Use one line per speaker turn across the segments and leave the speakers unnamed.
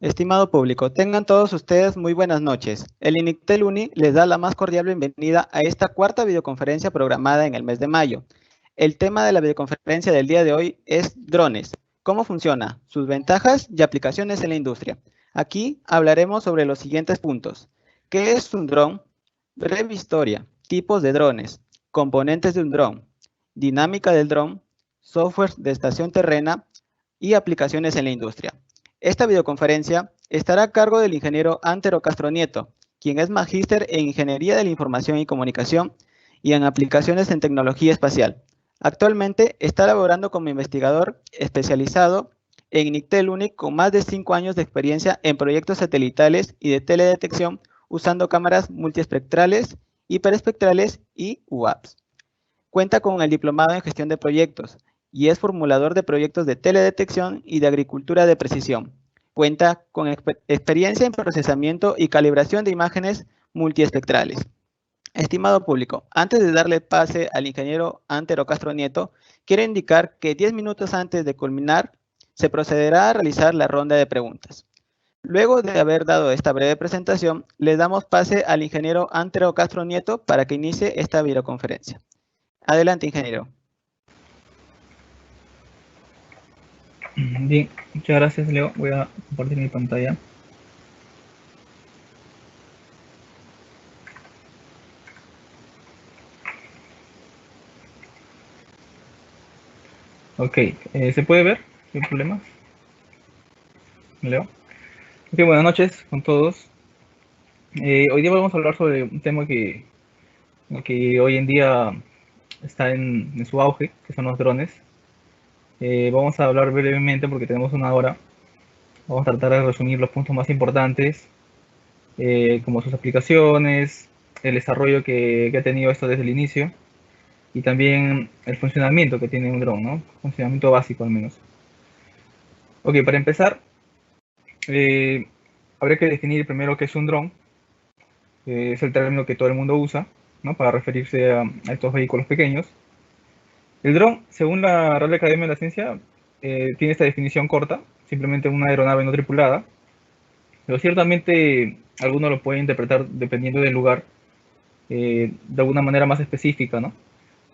Estimado público, tengan todos ustedes muy buenas noches. El INICTEL UNI les da la más cordial bienvenida a esta cuarta videoconferencia programada en el mes de mayo. El tema de la videoconferencia del día de hoy es drones. ¿Cómo funciona? Sus ventajas y aplicaciones en la industria. Aquí hablaremos sobre los siguientes puntos. ¿Qué es un dron? Breve historia, tipos de drones, componentes de un dron, dinámica del dron, software de estación terrena y aplicaciones en la industria. Esta videoconferencia estará a cargo del ingeniero Antero Castro Nieto, quien es magíster en Ingeniería de la Información y Comunicación y en aplicaciones en tecnología espacial. Actualmente está laborando como investigador especializado en INICTEL UNIC con más de 5 años de experiencia en proyectos satelitales y de teledetección usando cámaras multiespectrales, hiperespectrales y UAPs. Cuenta con el diplomado en gestión de proyectos y es formulador de proyectos de teledetección y de agricultura de precisión. Cuenta con experiencia en procesamiento y calibración de imágenes multiespectrales. Estimado público, antes de darle pase al ingeniero Antero Castro Nieto, quiero indicar que 10 minutos antes de culminar, se procederá a realizar la ronda de preguntas. Luego de haber dado esta breve presentación, le damos pase al ingeniero Antero Castro Nieto para que inicie esta videoconferencia. Adelante, ingeniero.
Bien, muchas gracias, Leo. Voy a compartir mi pantalla. Ok, ¿se puede ver? ¿Sin problemas? Leo. Ok, buenas noches con todos. Hoy día vamos a hablar sobre un tema que hoy en día está en su auge, que son los drones. Vamos a hablar brevemente porque tenemos una hora. Vamos a tratar de resumir los puntos más importantes, como sus aplicaciones, el desarrollo que ha tenido esto desde el inicio y también el funcionamiento que tiene un dron, ¿no? Funcionamiento básico al menos. Ok, para empezar, habría que definir primero qué es un dron. Es el término que todo el mundo usa, ¿no? Para referirse a estos vehículos pequeños. El dron, según la Real Academia de la Ciencia, tiene esta definición corta, simplemente una aeronave no tripulada, pero ciertamente algunos lo pueden interpretar dependiendo del lugar, de alguna manera más específica, ¿no?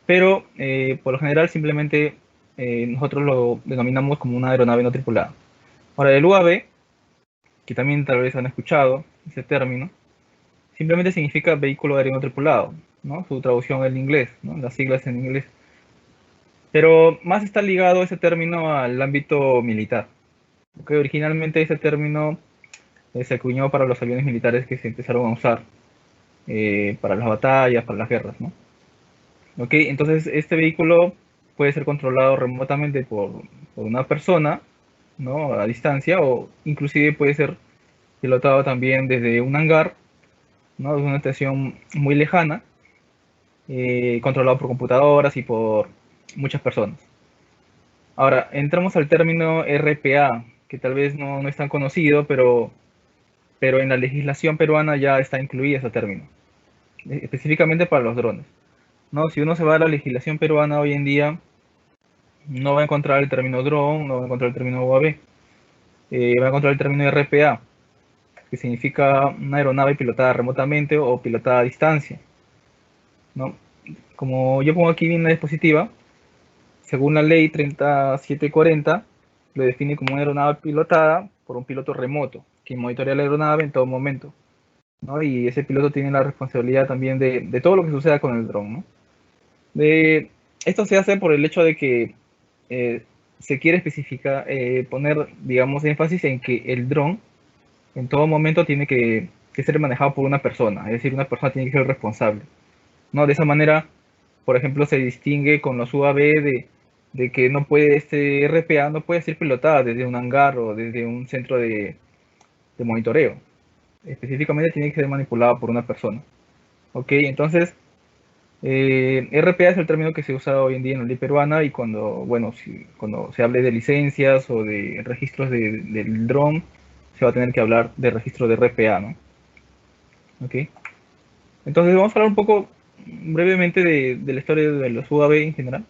Pero por lo general simplemente nosotros lo denominamos como una aeronave no tripulada. Ahora, el UAV, que también tal vez han escuchado ese término, simplemente significa vehículo aéreo no tripulado, ¿no? Su traducción en inglés, ¿no? Las siglas en inglés. Pero más está ligado ese término al ámbito militar. Okay, originalmente ese término se acuñó para los aviones militares que se empezaron a usar para las batallas, para las guerras, ¿no? Okay, entonces este vehículo puede ser controlado remotamente por una persona, ¿no? A distancia, o inclusive puede ser pilotado también desde un hangar, ¿no? De una estación muy lejana, controlado por computadoras y por muchas personas. Ahora, entramos al término RPA, que tal vez no es tan conocido, pero en la legislación peruana ya está incluido ese término, específicamente para los drones, ¿no? Si uno se va a la legislación peruana hoy en día, no va a encontrar el término drone, no va a encontrar el término UAV, va a encontrar el término RPA, que significa una aeronave pilotada remotamente o pilotada a distancia, ¿no? Como yo pongo aquí en la diapositiva, según la ley 3740, lo define como una aeronave pilotada por un piloto remoto, que monitorea la aeronave en todo momento, ¿no? Y ese piloto tiene la responsabilidad también de todo lo que suceda con el dron, ¿no? Esto se hace por el hecho de que se quiere especificar, poner, digamos, énfasis en que el dron en todo momento tiene que ser manejado por una persona, es decir, una persona tiene que ser responsable, ¿no? De esa manera, por ejemplo, se distingue con los UAV de que no puede, este RPA no puede ser pilotada desde un hangar o desde un centro de monitoreo. Específicamente tiene que ser manipulado por una persona. Ok, entonces, RPA es el término que se usa hoy en día en la ley peruana y cuando, bueno, cuando se hable de licencias o de registros del dron, se va a tener que hablar de registro de RPA, ¿no? Ok, entonces vamos a hablar un poco brevemente de la historia de los UAV en general,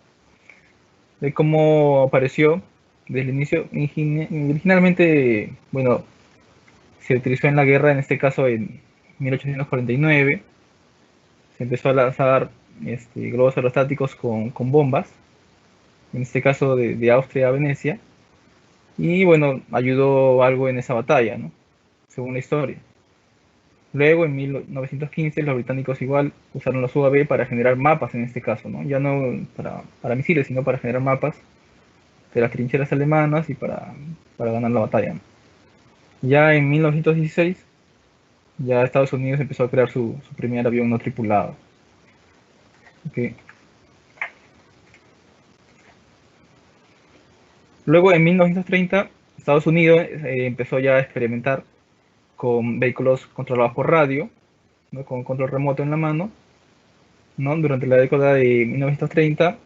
de cómo apareció desde el inicio. Originalmente, bueno, se utilizó en la guerra, en este caso en 1849. Se empezó a lanzar globos aerostáticos con bombas, en este caso de Austria a Venecia, y bueno, ayudó algo en esa batalla, ¿no? Según la historia. Luego, en 1915, los británicos igual usaron los UAV para generar mapas en este caso, ¿no? Ya no para misiles, sino para generar mapas de las trincheras alemanas y para ganar la batalla, ¿no? Ya en 1916, ya Estados Unidos empezó a crear su primer avión no tripulado. Okay. Luego, en 1930, Estados Unidos empezó ya a experimentar con vehículos controlados por radio, ¿no? Con control remoto en la mano, ¿no? Durante la década de 1930,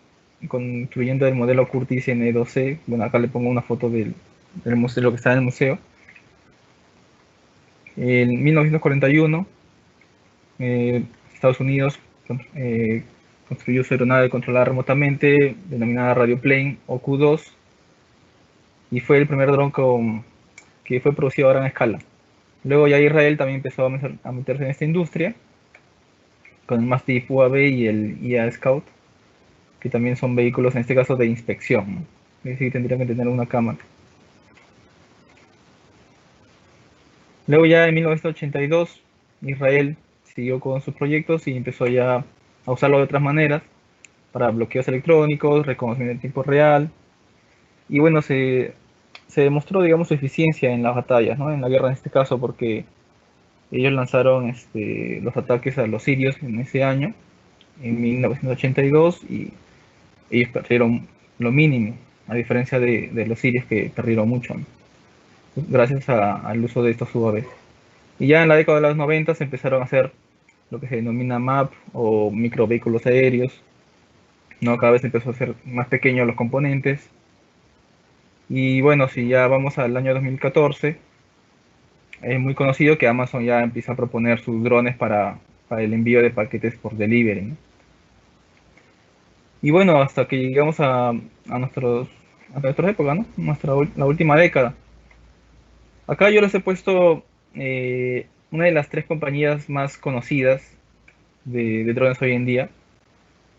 construyendo el modelo Curtiss N2C. Bueno, acá le pongo una foto del museo, lo que está en el museo. En 1941, Estados Unidos construyó su aeronave controlada remotamente, denominada Radioplane o Q-2, y fue el primer dron que fue producido a gran escala. Luego ya Israel también empezó a meterse en esta industria, con el Mastiff UAV y el IA Scout, que también son vehículos, en este caso, de inspección, ¿no? Es decir, tendrían que tener una cámara. Luego ya en 1982, Israel siguió con sus proyectos y empezó ya a usarlo de otras maneras, para bloqueos electrónicos, reconocimiento en tiempo real, y bueno, se demostró, digamos, su eficiencia en las batallas, ¿no? En la guerra en este caso, porque ellos lanzaron los ataques a los sirios en ese año, en 1982, y ellos perdieron lo mínimo, a diferencia de los sirios, que perdieron mucho, ¿no? Gracias al uso de estos UAVs. Y ya en la década de los 90 se empezaron a hacer lo que se denomina MAP o microvehículos aéreos, ¿no? Cada vez empezó a ser más pequeños los componentes. Y bueno, si ya vamos al año 2014, es muy conocido que Amazon ya empieza a proponer sus drones para el envío de paquetes por delivery, ¿no? Y bueno, hasta que llegamos a nuestra época, ¿no? La última década. Acá yo les he puesto una de las tres compañías más conocidas de drones hoy en día,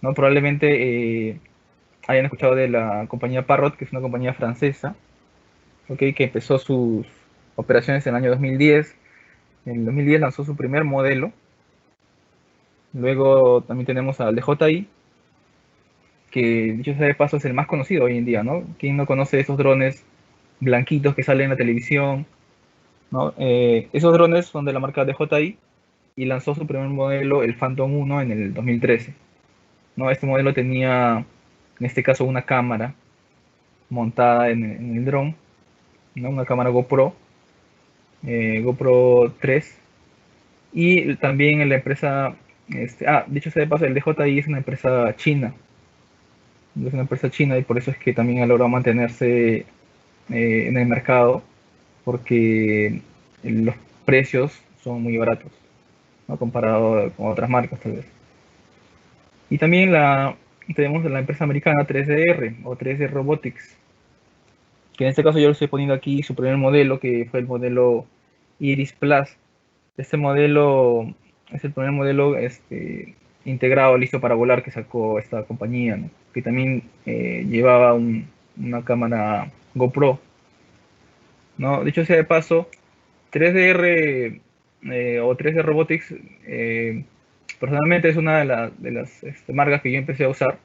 ¿no? Probablemente hayan escuchado de la compañía Parrot, que es una compañía francesa, ¿okay? Que empezó sus operaciones en el año 2010. En el 2010 lanzó su primer modelo. Luego también tenemos al DJI, que dicho sea de paso es el más conocido hoy en día, ¿no? ¿Quién no conoce esos drones blanquitos que salen en la televisión, ¿no? Esos drones son de la marca DJI y lanzó su primer modelo, el Phantom 1, en el 2013, ¿no? Este modelo tenía, en este caso, una cámara montada en el dron, ¿no? Una cámara GoPro, GoPro 3, y también en la empresa, dicho sea de paso, el DJI es una empresa china, y por eso es que también ha logrado mantenerse en el mercado, porque los precios son muy baratos, ¿no? Comparado con otras marcas tal vez. Y también tenemos la empresa americana 3DR o 3D Robotics, que en este caso yo le estoy poniendo aquí su primer modelo, que fue el modelo Iris Plus. Este modelo es el primer modelo integrado, listo para volar, que sacó esta compañía, ¿no? Que también llevaba una cámara GoPro, ¿no? Dicho sea de paso, 3DR o 3D Robotics, personalmente es una de las marcas que yo empecé a usar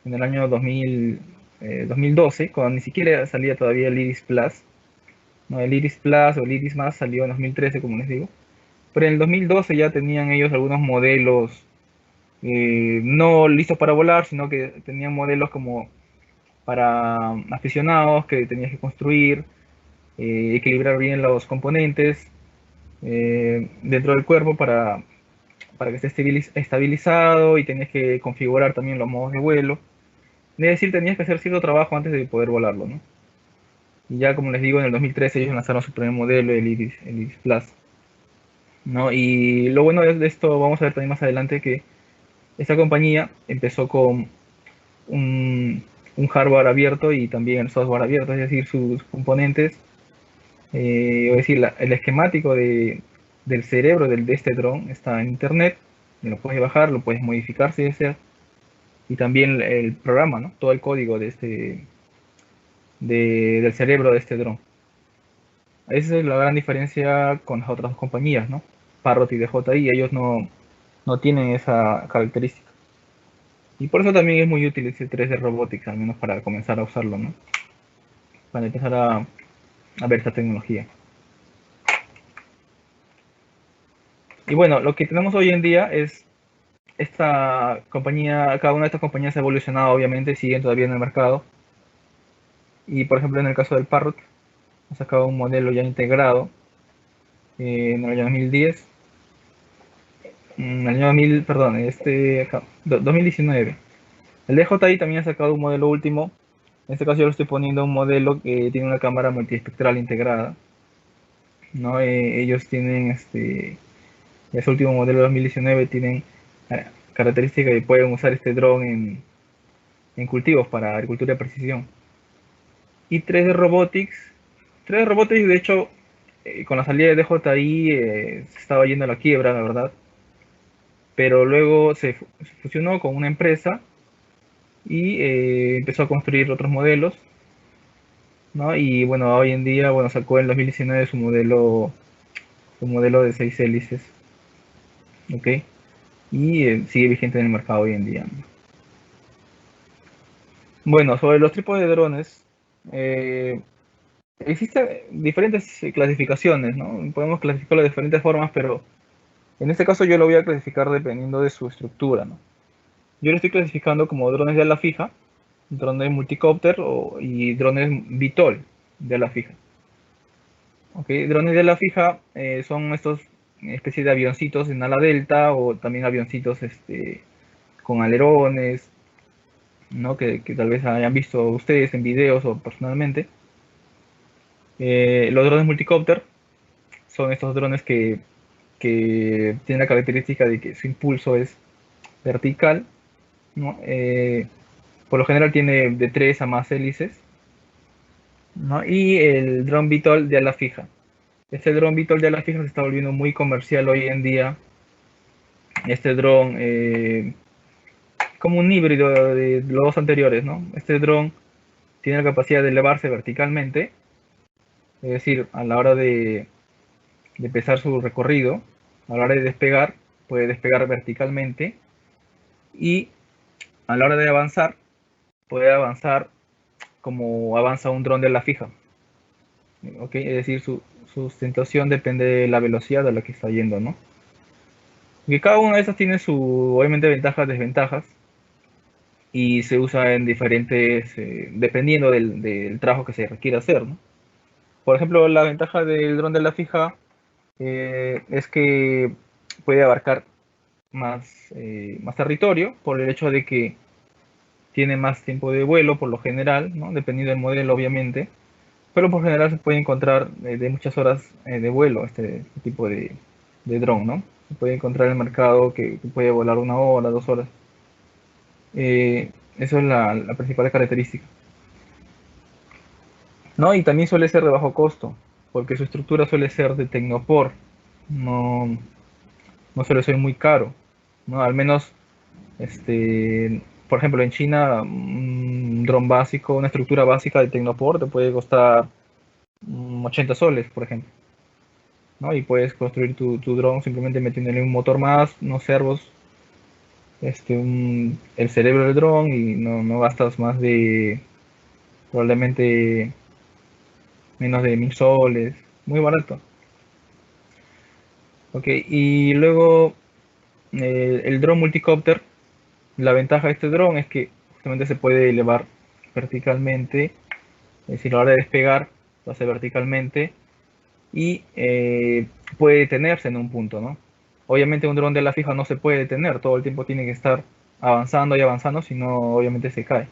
en el año 2012, cuando ni siquiera salía todavía el Iris Plus, ¿no? El Iris Plus o el Iris Más salió en 2013, como les digo. Pero en el 2012 ya tenían ellos algunos modelos no listos para volar, sino que tenían modelos como para aficionados, que tenías que construir, equilibrar bien los componentes dentro del cuerpo para que esté estabilizado, y tenías que configurar también los modos de vuelo. Es decir, tenías que hacer cierto trabajo antes de poder volarlo, ¿no? Y ya, como les digo, en el 2013 ellos lanzaron su primer modelo, el Iris Plus, ¿no? Y lo bueno de esto, vamos a ver también más adelante, que esta compañía empezó con un hardware abierto y también el software abierto, es decir, sus componentes Es decir, el esquemático del cerebro de este dron está en internet, lo puedes bajar, lo puedes modificar si deseas, y también el programa, ¿no? Todo el código del cerebro de este dron. Esa es la gran diferencia con las otras dos compañías, ¿no? Parrot y DJI, ellos no tienen esa característica. Y por eso también es muy útil ese 3D Robotics, al menos para comenzar a usarlo, ¿no? Para empezar a ver esta tecnología. Y bueno, lo que tenemos hoy en día es esta compañía, cada una de estas compañías ha evolucionado, obviamente, siguen todavía en el mercado. Y por ejemplo, en el caso del Parrot, ha sacado un modelo ya integrado en el año 2010, en el año 2000, perdón, 2019. El DJI también ha sacado un modelo último. En este caso yo lo estoy poniendo un modelo que tiene una cámara multiespectral integrada, ¿no? Ellos tienen ese último modelo de 2019 tienen características que pueden usar este dron en cultivos para agricultura de precisión. Y 3D Robotics de hecho con la salida de DJI se estaba yendo a la quiebra, la verdad, pero luego se fusionó con una empresa y empezó a construir otros modelos, ¿no? Y bueno, hoy en día, bueno, sacó en 2019 su modelo de 6 hélices, ¿ok? Y sigue vigente en el mercado hoy en día. Bueno, sobre los tipos de drones, eh, existen diferentes clasificaciones, ¿no? Podemos clasificarlo de diferentes formas, pero en este caso yo lo voy a clasificar dependiendo de su estructura, ¿no? Yo lo estoy clasificando como drones de ala fija, drones multicópter y drones VTOL de ala fija. Okay, drones de ala fija son estos especies de avioncitos en ala delta o también avioncitos con alerones, ¿no? Que tal vez hayan visto ustedes en videos o personalmente. Los drones multicópter son estos drones que tienen la característica de que su impulso es vertical, ¿no? Por lo general tiene de 3 a más hélices, ¿no? Y el dron VTOL de ala fija. Este dron VTOL de ala fija se está volviendo muy comercial hoy en día. Este dron, como un híbrido de los dos anteriores, ¿no? Este dron tiene la capacidad de elevarse verticalmente, es decir, a la hora de empezar su recorrido, a la hora de despegar, puede despegar verticalmente y a la hora de avanzar, puede avanzar como avanza un dron de ala fija. ¿Okay? Es decir, su sustentación depende de la velocidad a la que está yendo, ¿no? Y cada una de esas tiene obviamente, ventajas, desventajas, y se usa en diferentes, dependiendo del trabajo que se requiera hacer, ¿no? Por ejemplo, la ventaja del dron de ala fija es que puede abarcar más territorio por el hecho de que tiene más tiempo de vuelo por lo general, ¿no? Dependiendo del modelo obviamente, pero por general se puede encontrar de muchas horas de vuelo este tipo de dron, ¿no? Se puede encontrar en el mercado que puede volar 1 hora, 2 horas. Eso es la principal característica, ¿no? Y también suele ser de bajo costo, porque su estructura suele ser de tecnopor, no, no suele ser muy caro, ¿no? Al menos, por ejemplo, en China, un dron básico, una estructura básica de tecnopor te puede costar 80 soles, por ejemplo, ¿no? Y puedes construir tu dron simplemente metiéndole un motor más, unos servos, el cerebro del dron y no gastas más de probablemente menos de 1000 soles, muy barato. Ok, y luego el dron multicopter, la ventaja de este dron es que justamente se puede elevar verticalmente, es decir, a la hora de despegar lo hace verticalmente y puede detenerse en un punto, ¿no? Obviamente un dron de ala fija no se puede detener, todo el tiempo tiene que estar avanzando y avanzando, si no obviamente se cae.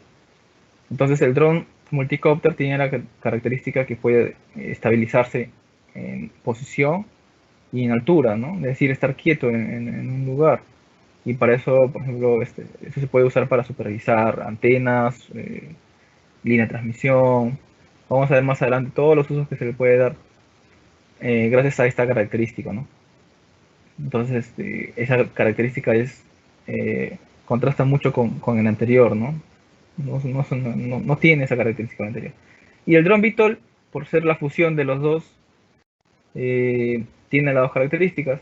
Entonces el dron multicopter tiene la característica que puede estabilizarse en posición y en altura, ¿no? Es decir, estar quieto en un lugar. Y para eso, por ejemplo, eso se puede usar para supervisar antenas, línea de transmisión. Vamos a ver más adelante todos los usos que se le puede dar gracias a esta característica, ¿no? Entonces, esa característica contrasta mucho con el anterior, ¿no? No tiene esa característica del anterior. Y el dron VTOL, por ser la fusión de los dos, tiene las dos características.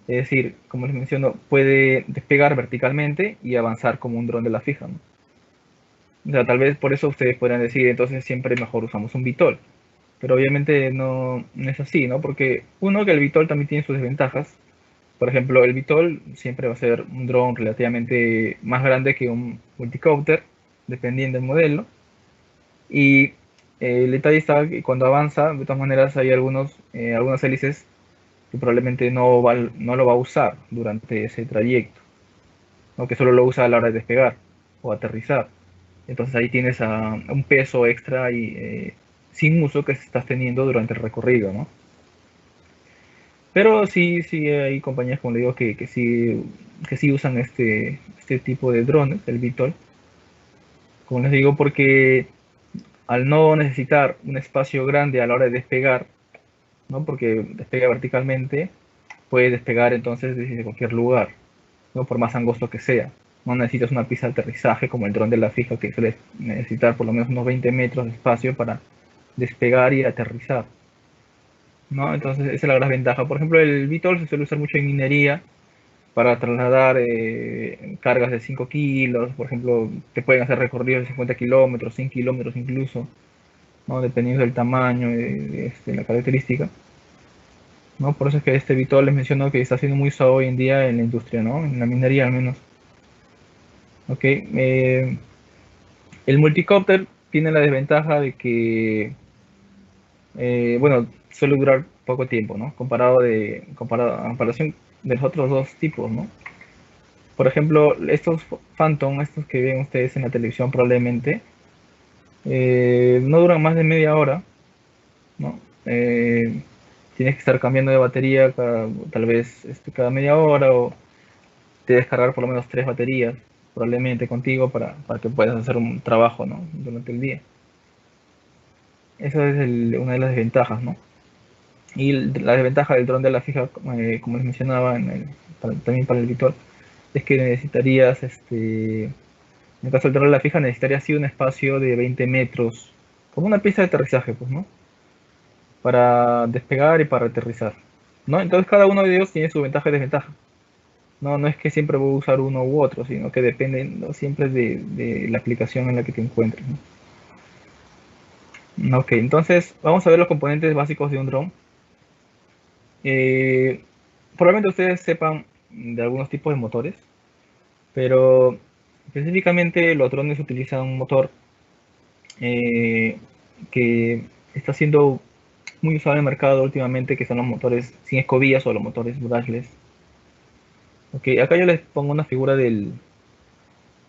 Es decir, como les menciono, puede despegar verticalmente y avanzar como un dron de la fija, ¿no? O sea, tal vez por eso ustedes podrían decir, entonces siempre mejor usamos un VTOL. Pero obviamente no es así, ¿no? Porque uno, que el VTOL también tiene sus desventajas. Por ejemplo, el VTOL siempre va a ser un dron relativamente más grande que un multicopter, dependiendo del modelo. Y el detalle está que cuando avanza, de todas maneras, hay algunas hélices que probablemente no lo va a usar durante ese trayecto, ¿no? Que solo lo usa a la hora de despegar o aterrizar. Entonces ahí tienes un peso extra y sin uso que estás teniendo durante el recorrido, ¿no? Pero sí hay compañías, como le digo, que sí usan este tipo de drones, el VTOL. Como les digo, porque al no necesitar un espacio grande a la hora de despegar, ¿no? Porque despega verticalmente, puede despegar entonces desde cualquier lugar, ¿no? Por más angosto que sea. No necesitas una pista de aterrizaje como el dron de la fija, que suele necesitar por lo menos unos 20 metros de espacio para despegar y aterrizar, ¿no? Entonces esa es la gran ventaja. Por ejemplo, el VTOL se suele usar mucho en minería para trasladar cargas de 5 kilos. Por ejemplo, te pueden hacer recorridos de 50 kilómetros, 100 kilómetros incluso, ¿no? Dependiendo del tamaño, la característica, ¿no? Por eso es que este VTOL les menciono que está siendo muy usado hoy en día en la industria, ¿no? En la minería al menos. Ok, el multicopter tiene la desventaja de que, bueno, suele durar poco tiempo, ¿no? A comparación de los otros dos tipos, ¿no? Por ejemplo, estos Phantom, estos que ven ustedes en la televisión probablemente, no duran más de media hora, ¿no? Tienes que estar cambiando de batería tal vez cada media hora, o te descargar por lo menos 3 baterías probablemente contigo para que puedas hacer un trabajo, ¿no? Durante el día. Esa es una de las desventajas, ¿no? Y la desventaja del dron de la fija, como les mencionaba, también para el Vitor, es que necesitarías, en el caso del dron de la fija, necesitarías sí un espacio de 20 metros, como una pista de aterrizaje, pues, ¿no? Para despegar y para aterrizar, ¿no? Entonces cada uno de ellos tiene su ventaja y desventaja. No es que siempre voy a usar uno u otro, sino que depende, ¿no? Siempre de la aplicación en la que te encuentres, ¿no? Ok, entonces vamos a ver los componentes básicos de un dron. Eh, Probablemente ustedes sepan de algunos tipos de motores, pero específicamente los drones utilizan un motor eh, que está siendo muy usado en el mercado últimamente, que son los motores sin escobillas o los motores brushless. Okay, acá yo les pongo una figura de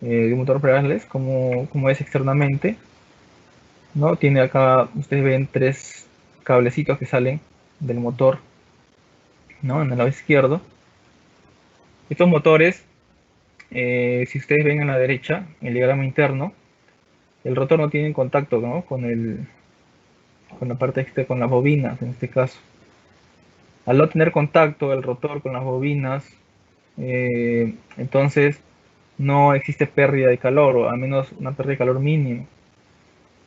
un motor brushless, como es externamente, ¿no? Tiene acá, ustedes ven 3 cablecitos que salen del motor, ¿no? En el lado izquierdo. Estos motores, si ustedes ven a la derecha, el diagrama interno, el rotor no tiene contacto, ¿no? Con la parte externa, con las bobinas en este caso. Al no tener contacto el rotor con las bobinas, entonces no existe pérdida de calor, o al menos una pérdida de calor mínima,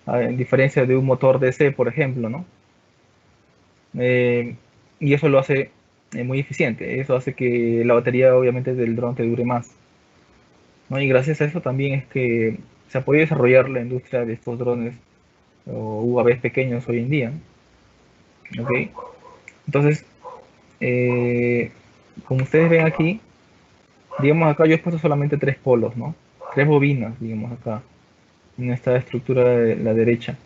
en diferencia de un motor DC, por ejemplo, ¿no? Eh, y eso lo hace muy eficiente. Eso hace que la batería, obviamente, del dron te dure más, ¿no? Y gracias a eso también es que se ha podido desarrollar la industria de estos drones o UAVs pequeños hoy en día, ¿ok? Entonces, eh, como ustedes ven aquí, digamos acá yo he puesto solamente 3 polos, ¿no? 3 bobinas, digamos acá, en esta estructura de la derecha.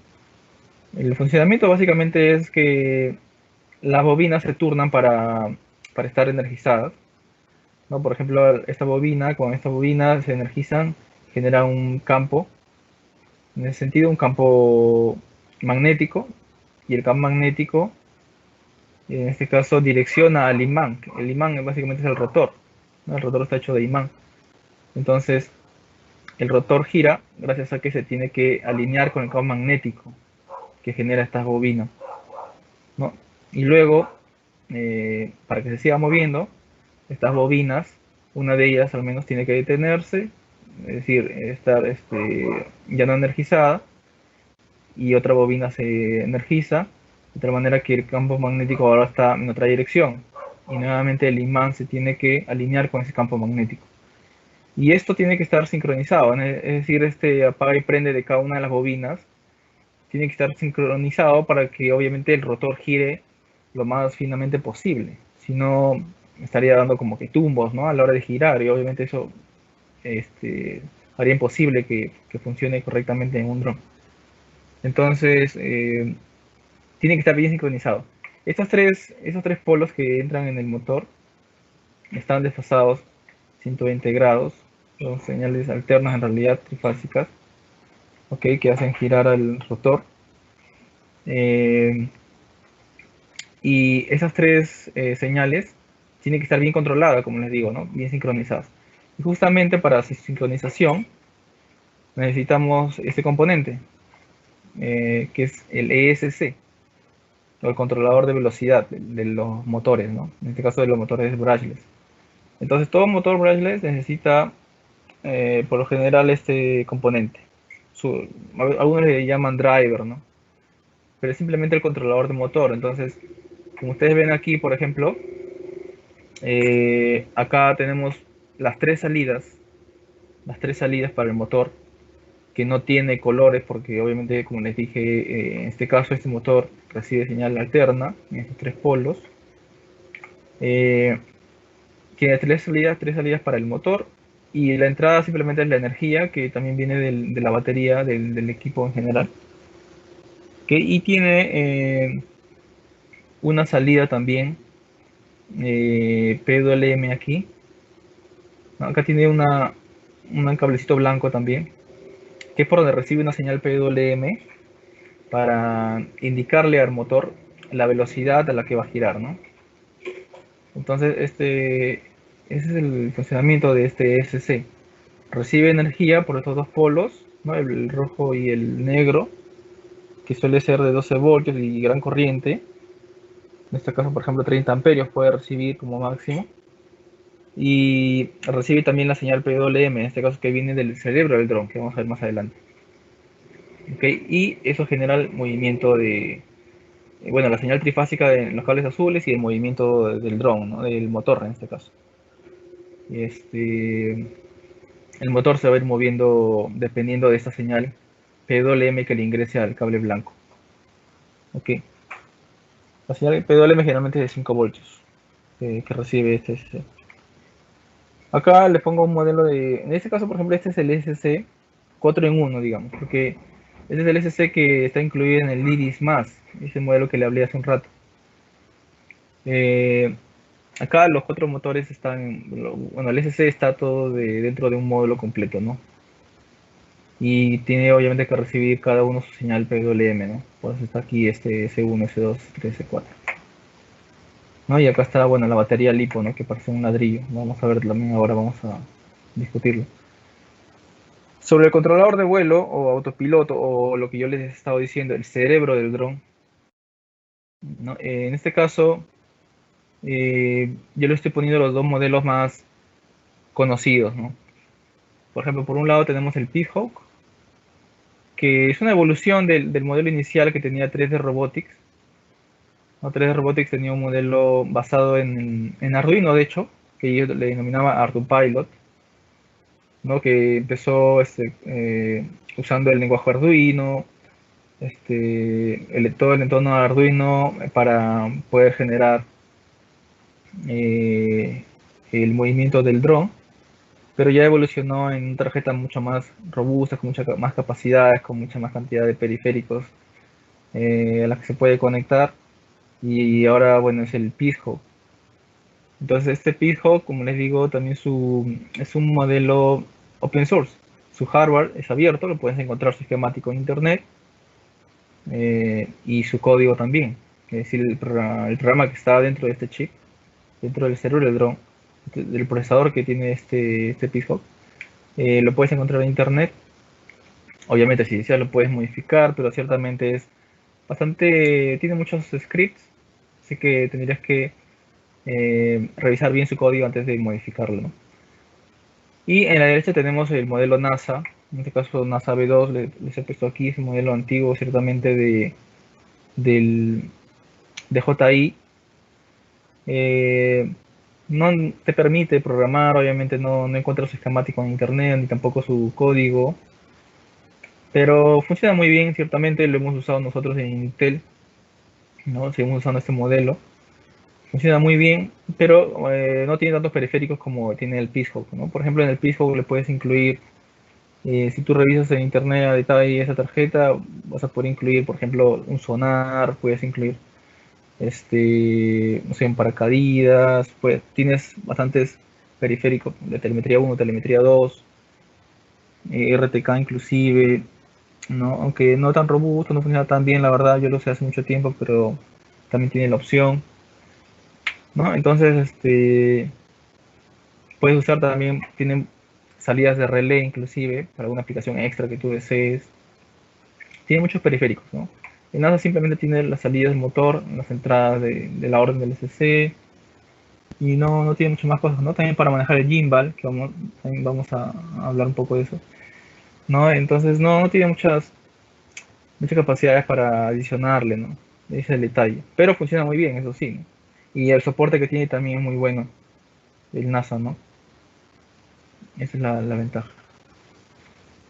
El funcionamiento básicamente es que las bobinas se turnan para estar energizadas, ¿no? Por ejemplo, con esta bobina se energizan, genera un campo, en ese sentido un campo magnético, y el campo magnético, en este caso, direcciona al imán. El imán básicamente es el rotor, ¿no? El rotor está hecho de imán. Entonces, el rotor gira gracias a que se tiene que alinear con el campo magnético que genera estas bobinas, ¿no? Y luego, para que se siga moviendo, estas bobinas, una de ellas al menos tiene que detenerse, es decir, estar ya no energizada, y otra bobina se energiza, de tal manera que el campo magnético ahora está en otra dirección. Y nuevamente el imán se tiene que alinear con ese campo magnético. Y esto tiene que estar sincronizado, ¿no? Es decir, este apaga y prende de cada una de las bobinas tiene que estar sincronizado para que obviamente el rotor gire lo más finamente posible. Si no, estaría dando como que tumbos, ¿no? A la hora de girar, y obviamente eso haría imposible que funcione correctamente en un dron. Entonces, tiene que estar bien sincronizado. Esos tres polos que entran en el motor están desfasados 120 grados. Son señales alternas, en realidad trifásicas, ¿ok? Que hacen girar al rotor. Y esas tres señales tienen que estar bien controladas, como les digo, ¿no? Bien sincronizadas. Y justamente para su sincronización necesitamos este componente, que es el ESC, o el controlador de velocidad de los motores, ¿no? En este caso de los motores brushless. Entonces todo motor brushless necesita, por lo general, este componente. Algunos le llaman driver, ¿no? Pero es simplemente el controlador de motor. Entonces, como ustedes ven aquí, por ejemplo, acá tenemos las tres salidas para el motor, que no tiene colores porque obviamente, como les dije, en este caso este motor recibe señal alterna en estos tres polos. Tiene tres salidas para el motor, y la entrada simplemente es la energía que también viene de la batería del equipo en general. Y tiene una salida también, PWM aquí. Acá tiene un cablecito blanco también, que es por donde recibe una señal PWM para indicarle al motor la velocidad a la que va a girar, ¿no? Entonces, ese es el funcionamiento de este ESC. Recibe energía por estos dos polos, ¿no? El rojo y el negro, que suele ser de 12 voltios y gran corriente. En este caso, por ejemplo, 30 amperios puede recibir como máximo. Y recibe también la señal PWM, en este caso que viene del cerebro del dron, que vamos a ver más adelante. ¿Okay? Y eso genera el movimiento bueno, la señal trifásica de los cables azules y el movimiento del dron, ¿no? Del motor en este caso. El motor se va a ir moviendo dependiendo de esta señal PWM que le ingrese al cable blanco. ¿Ok? La señal PWM generalmente es de 5 voltios que recibe este. Acá les pongo un modelo en este caso, por ejemplo, este es el SC 4 en 1, digamos, porque este es el SC que está incluido en el Iris+, ese modelo que le hablé hace un rato. Acá los cuatro motores están, bueno, el SC está todo dentro de un módulo completo, ¿no? Y tiene obviamente que recibir cada uno su señal PWM, ¿no? Por eso está aquí este S1, S2, S3, S4. ¿No? Y acá está, bueno, la batería LiPo, ¿no? Que parece un ladrillo. Vamos a ver también ahora, vamos a discutirlo. Sobre el controlador de vuelo o autopiloto, o lo que yo les he estado diciendo, el cerebro del dron, ¿no? En este caso, yo le estoy poniendo los dos modelos más conocidos, ¿no? Por ejemplo, por un lado tenemos el Pithawk, que es una evolución del modelo inicial que tenía 3D Robotics. ¿No? 3D Robotics tenía un modelo basado en Arduino, de hecho, que yo le denominaba ArduPilot, ¿no? Que empezó usando el lenguaje Arduino, todo el entorno de Arduino para poder generar el movimiento del dron, pero ya evolucionó en tarjetas mucho más robustas, con muchas más capacidades, con mucha más cantidad de periféricos a las que se puede conectar, y ahora, bueno, es el Pithawk. Entonces este Pithawk, como les digo, también es un modelo open source. Su hardware es abierto, lo puedes encontrar su esquemático en internet, y su código también. Es decir, el programa que está dentro de este chip, dentro del cerebro del dron, del procesador que tiene este Pithawk, lo puedes encontrar en internet. Obviamente si deseas lo puedes modificar, pero ciertamente es bastante, tiene muchos scripts Así que tendrías que revisar bien su código antes de modificarlo, ¿no? Y en la derecha tenemos el modelo NASA, en este caso NASA V2, les he puesto aquí, es un modelo antiguo ciertamente de JI. No te permite programar, obviamente no encuentras su esquemático en internet, ni tampoco su código, pero funciona muy bien, ciertamente lo hemos usado nosotros en Intel, ¿no? Seguimos usando este modelo. Funciona muy bien, pero no tiene tantos periféricos como tiene el Peacehouse, ¿no? Por ejemplo, en el Peacehouse le puedes incluir, si tú revisas en internet a detalle esa tarjeta, vas a poder incluir, por ejemplo, un sonar, puedes incluir, no sé, un paracaídas, pues tienes bastantes periféricos de telemetría 1, telemetría 2, RTK inclusive, ¿no? Aunque no tan robusto, no funciona tan bien, la verdad, yo lo sé hace mucho tiempo, pero también tiene la opción, ¿no? Entonces, puedes usar también, tienen salidas de relé inclusive, para alguna aplicación extra que tú desees. Tiene muchos periféricos, ¿no? El NASA simplemente tiene las salidas del motor, las entradas de la orden del SC, y no tiene muchas más cosas, ¿no? También para manejar el gimbal, que también vamos a hablar un poco de eso, ¿no? Entonces no tiene muchas capacidades para adicionarle, ¿no? Ese es el detalle. Pero funciona muy bien, eso sí, ¿no? Y el soporte que tiene también es muy bueno, el NASA, ¿no? Esa es la ventaja.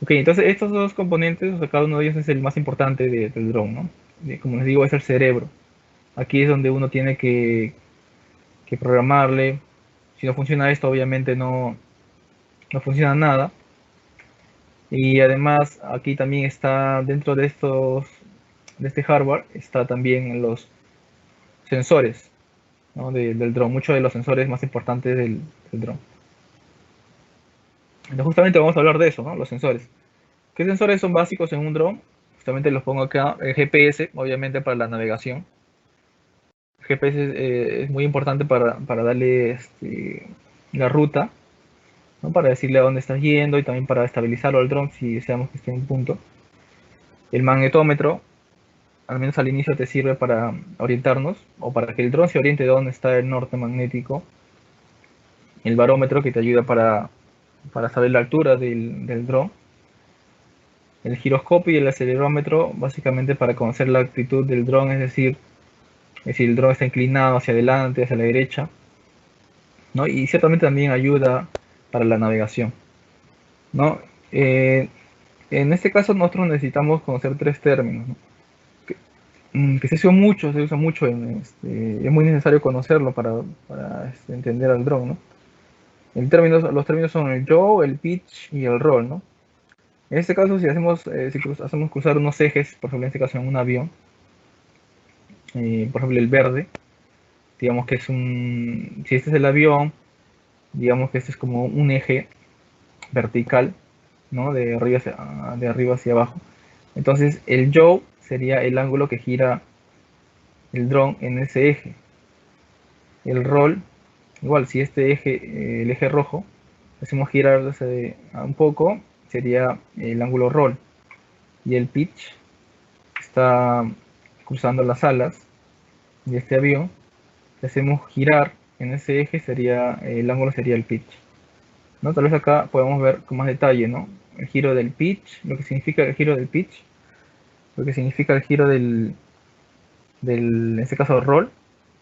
Ok, entonces estos dos componentes, o sea, cada uno de ellos es el más importante del drone, ¿no? Como les digo, es el cerebro. Aquí es donde uno tiene que programarle. Si no funciona esto, obviamente no funciona nada. Y además, aquí también está, dentro de este hardware, está también los sensores, ¿no? Del drone, muchos de los sensores más importantes del drone. Entonces, justamente vamos a hablar de eso, ¿no? Los sensores. ¿Qué sensores son básicos en un drone? Justamente los pongo acá. El GPS, obviamente para la navegación. El GPS es muy importante para darle la ruta, ¿no? Para decirle a dónde estás yendo y también para estabilizarlo al drone si deseamos que esté en un punto. El magnetómetro, al menos al inicio, te sirve para orientarnos o para que el drone se oriente de dónde está el norte magnético. El barómetro, que te ayuda para saber la altura del drone. El giroscopio y el acelerómetro, básicamente para conocer la actitud del dron, es decir, si el dron está inclinado hacia adelante, hacia la derecha, ¿no? Y ciertamente también ayuda para la navegación, ¿no? En este caso nosotros necesitamos conocer tres términos, ¿no? Que se usa mucho, es muy necesario conocerlo para entender al dron, ¿no? Los términos son el yaw, el pitch y el roll, ¿no? En este caso, si hacemos cruzar unos ejes, por ejemplo, en este caso en un avión, por ejemplo el verde, digamos que si este es el avión, digamos que este es como un eje vertical, ¿no? De arriba hacia abajo. Entonces el yaw sería el ángulo que gira el dron en ese eje. El roll, igual, si este eje, el eje rojo, hacemos girar un poco, sería el ángulo roll. Y el pitch está cruzando las alas de este avión, si hacemos girar en ese eje, el ángulo sería el pitch, ¿no? Tal vez acá podemos ver con más detalle, ¿no? El giro del pitch, lo que significa el giro del pitch, lo que significa el giro en este caso, roll,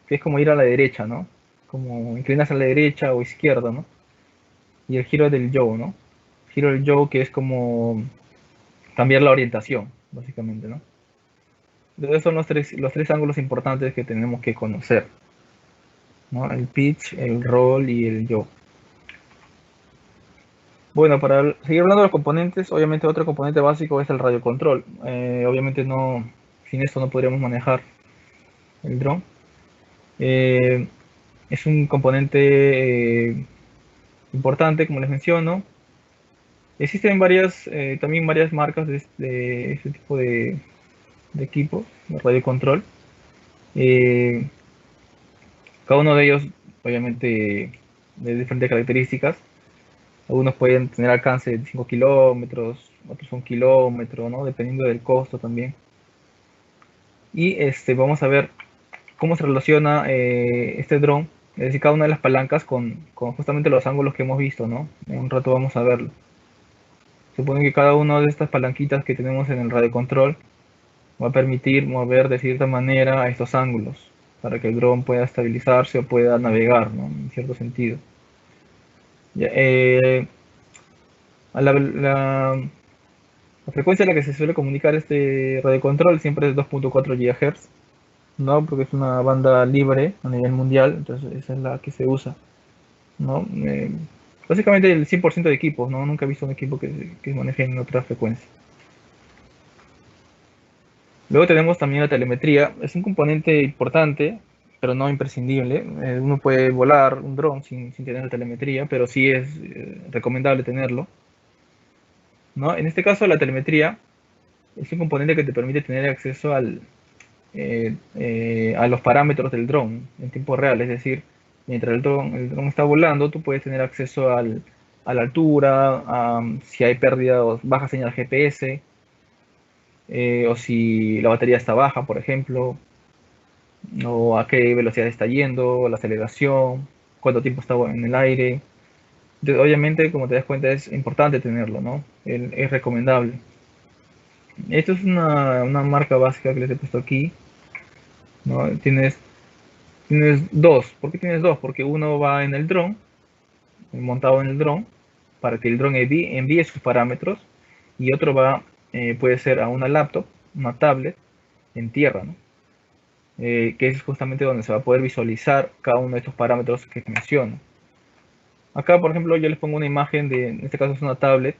que es como ir a la derecha, ¿no? Como inclinarse a la derecha o izquierda, ¿no? Y el giro del yaw, ¿no? El giro del yaw, que es como cambiar la orientación, básicamente, ¿no? Entonces son los tres ángulos importantes que tenemos que conocer, ¿no? El pitch, el roll y el yaw. Bueno, para seguir hablando de los componentes, obviamente otro componente básico es el radiocontrol. Obviamente sin esto no podríamos manejar el dron. Es un componente importante, como les menciono. Existen también varias marcas de este tipo de equipos de radiocontrol. Eh, Cada uno de ellos, obviamente, de diferentes características. Algunos pueden tener alcance de 5 kilómetros, otros 1 kilómetro, ¿no? Dependiendo del costo también. Y vamos a ver cómo se relaciona este dron, es decir, cada una de las palancas con justamente los ángulos que hemos visto, ¿no? En un rato vamos a verlo. Supone que cada una de estas palanquitas que tenemos en el radio control va a permitir mover de cierta manera a estos ángulos para que el dron pueda estabilizarse o pueda navegar, ¿no? En cierto sentido. Ya, a la frecuencia a la que se suele comunicar este radio control siempre es 2.4 GHz, ¿no? Porque es una banda libre a nivel mundial, entonces esa es la que se usa, ¿no? Básicamente el 100% de equipos, ¿no? Nunca he visto un equipo que maneje en otra frecuencia. Luego tenemos también la telemetría, es un componente importante, pero no imprescindible. Uno puede volar un dron sin tener telemetría, pero sí es recomendable tenerlo, ¿no? En este caso la telemetría es un componente que te permite tener acceso a los parámetros del dron en tiempo real, es decir, mientras el dron está volando, tú puedes tener acceso a la altura, a si hay pérdida o baja señal GPS, o si la batería está baja, por ejemplo, o a qué velocidad está yendo, la aceleración, cuánto tiempo está en el aire. Entonces, obviamente, como te das cuenta, es importante tenerlo, ¿no? Es recomendable. Esto es una marca básica que les he puesto aquí, ¿no? Tienes dos. ¿Por qué tienes dos? Porque uno va en el dron, montado en el dron, para que el dron envíe sus parámetros, y otro va, puede ser a una laptop, una tablet, en tierra, ¿no? Que es justamente donde se va a poder visualizar cada uno de estos parámetros que menciono. Acá, por ejemplo, yo les pongo una imagen en este caso es una tablet.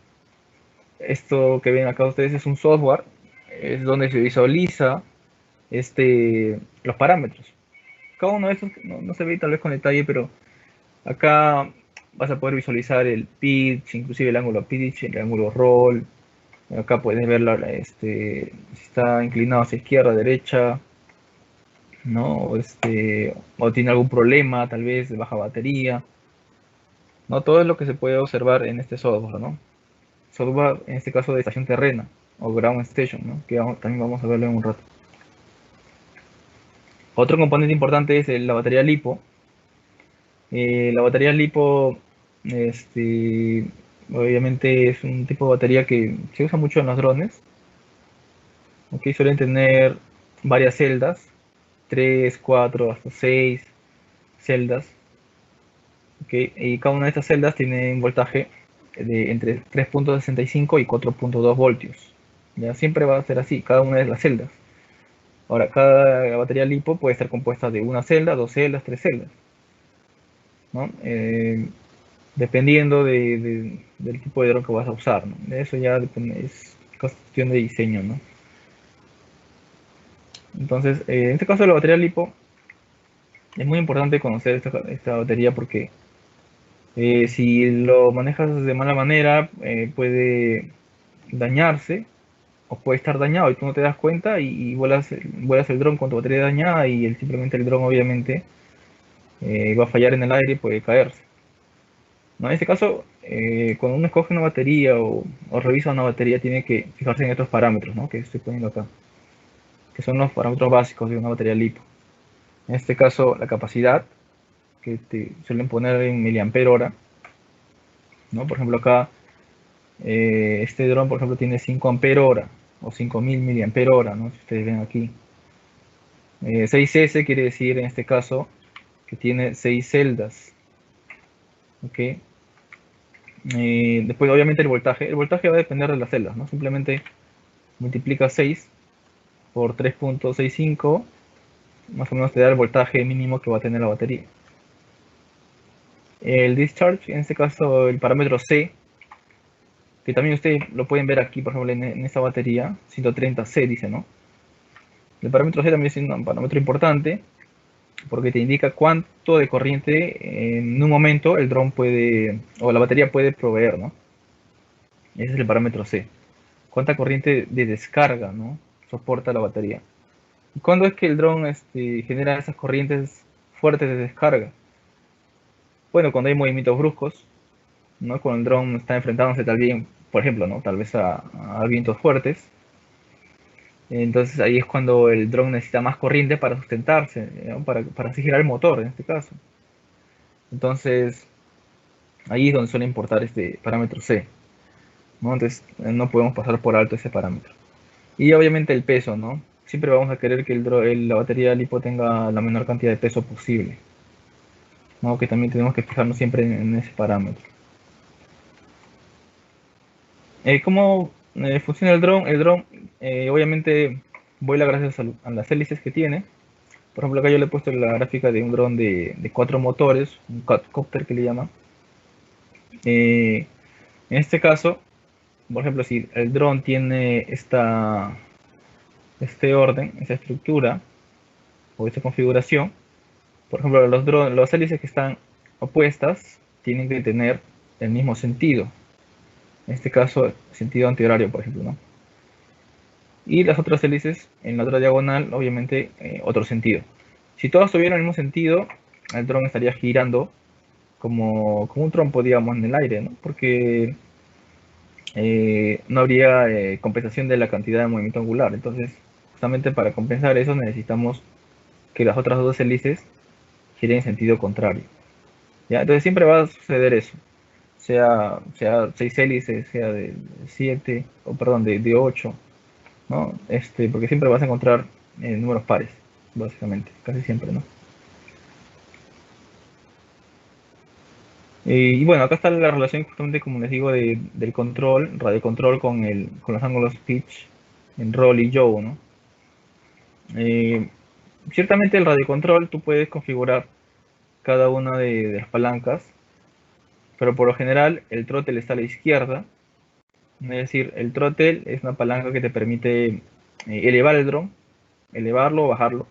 Esto que ven acá ustedes es un software, es donde se visualiza los parámetros. Cada uno de estos no se ve tal vez con detalle, pero acá vas a poder visualizar el pitch, inclusive el ángulo pitch, el ángulo roll. Acá puedes ver si está inclinado hacia izquierda, derecha, ¿no? O tiene algún problema, tal vez de baja batería, ¿no? Todo es lo que se puede observar en este software, ¿no? Software, en este caso de estación terrena, o ground station, ¿no? Que también vamos a verlo en un rato. Otro componente importante es la batería LiPo. La batería LiPo, obviamente es un tipo de batería que se usa mucho en los drones. ¿Ok? Suelen tener varias celdas, 3, 4, hasta 6 celdas. ¿Ok? Y cada una de estas celdas tiene un voltaje de entre 3.65 y 4.2 voltios. ¿Ya? Siempre va a ser así, cada una de las celdas. Ahora, cada batería LiPo puede estar compuesta de una celda, dos celdas, tres celdas, ¿no? Dependiendo del tipo de dron que vas a usar, ¿no? Eso ya es cuestión de diseño, ¿no? Entonces, en este caso de la batería LiPo, es muy importante conocer esta batería porque si lo manejas de mala manera, puede dañarse o puede estar dañado y tú no te das cuenta y vuelas el dron con tu batería dañada y simplemente el dron obviamente va a fallar en el aire y puede caerse, ¿no? En este caso, cuando uno escoge una batería o revisa una batería, tiene que fijarse en estos parámetros, ¿no? Que estoy poniendo acá, que son los parámetros básicos de una batería LiPo. En este caso, la capacidad, que te suelen poner en miliampere hora, ¿no? Por ejemplo, acá, este dron, por ejemplo, tiene 5 ampere hora o 5000 miliampere hora, ¿no? Si ustedes ven aquí. 6S quiere decir, en este caso, que tiene 6 celdas. ¿Ok? Después, obviamente, el voltaje. El voltaje va a depender de las celdas, ¿no? Simplemente multiplica 6 por 3.65, más o menos te da el voltaje mínimo que va a tener la batería. El discharge, en este caso, el parámetro C, que también ustedes lo pueden ver aquí, por ejemplo, en esta batería, 130C dice, ¿no? El parámetro C también es un parámetro importante porque te indica cuánto de corriente en un momento el dron puede, o la batería puede proveer, ¿no? Ese es el parámetro C. Cuánta corriente de descarga, ¿no? Soporta la batería. ¿Y cuándo es que el dron genera esas corrientes fuertes de descarga? Bueno, cuando hay movimientos bruscos, ¿no? Cuando el dron está enfrentándose tal vez, por ejemplo, ¿no? Tal vez a vientos fuertes, Entonces ahí es cuando el dron necesita más corriente para sustentarse, ¿no? Para así girar el motor en este caso. Entonces ahí es donde suele importar este parámetro C, ¿no? Entonces no podemos pasar por alto ese parámetro. Y obviamente el peso, ¿no? Siempre vamos a querer que la batería LiPo tenga la menor cantidad de peso posible, ¿no? Que también tenemos que fijarnos siempre en ese parámetro. ¿Cómo funciona el dron? El dron obviamente vuela gracias a las hélices que tiene. Por ejemplo, acá yo le he puesto la gráfica de un dron de 4 motores, un quadcopter que le llaman. En este caso, por ejemplo, si el dron tiene este orden, esta estructura o esta configuración, por ejemplo, las hélices que están opuestas tienen que tener el mismo sentido. En este caso, sentido antihorario, por ejemplo, ¿no? Y las otras hélices en la otra diagonal, obviamente, otro sentido. Si todas tuvieran el mismo sentido, el dron estaría girando como un trompo, digamos, en el aire, ¿no? Porque no habría compensación de la cantidad de movimiento angular. Entonces, justamente para compensar eso necesitamos que las otras dos hélices giren en sentido contrario. ¿Ya? Entonces siempre va a suceder eso. Sea 6 hélices, sea de 7, o perdón, de 8, ¿no? Porque siempre vas a encontrar números pares, básicamente, casi siempre, ¿no? Y bueno, acá está la relación justamente, como les digo, del control, radio control con los ángulos pitch en roll y yaw, ¿no? Eh, Ciertamente el radio control tú puedes configurar cada una de las palancas, pero por lo general el throttle está a la izquierda. Es decir, el throttle es una palanca que te permite elevar el dron, elevarlo o bajarlo,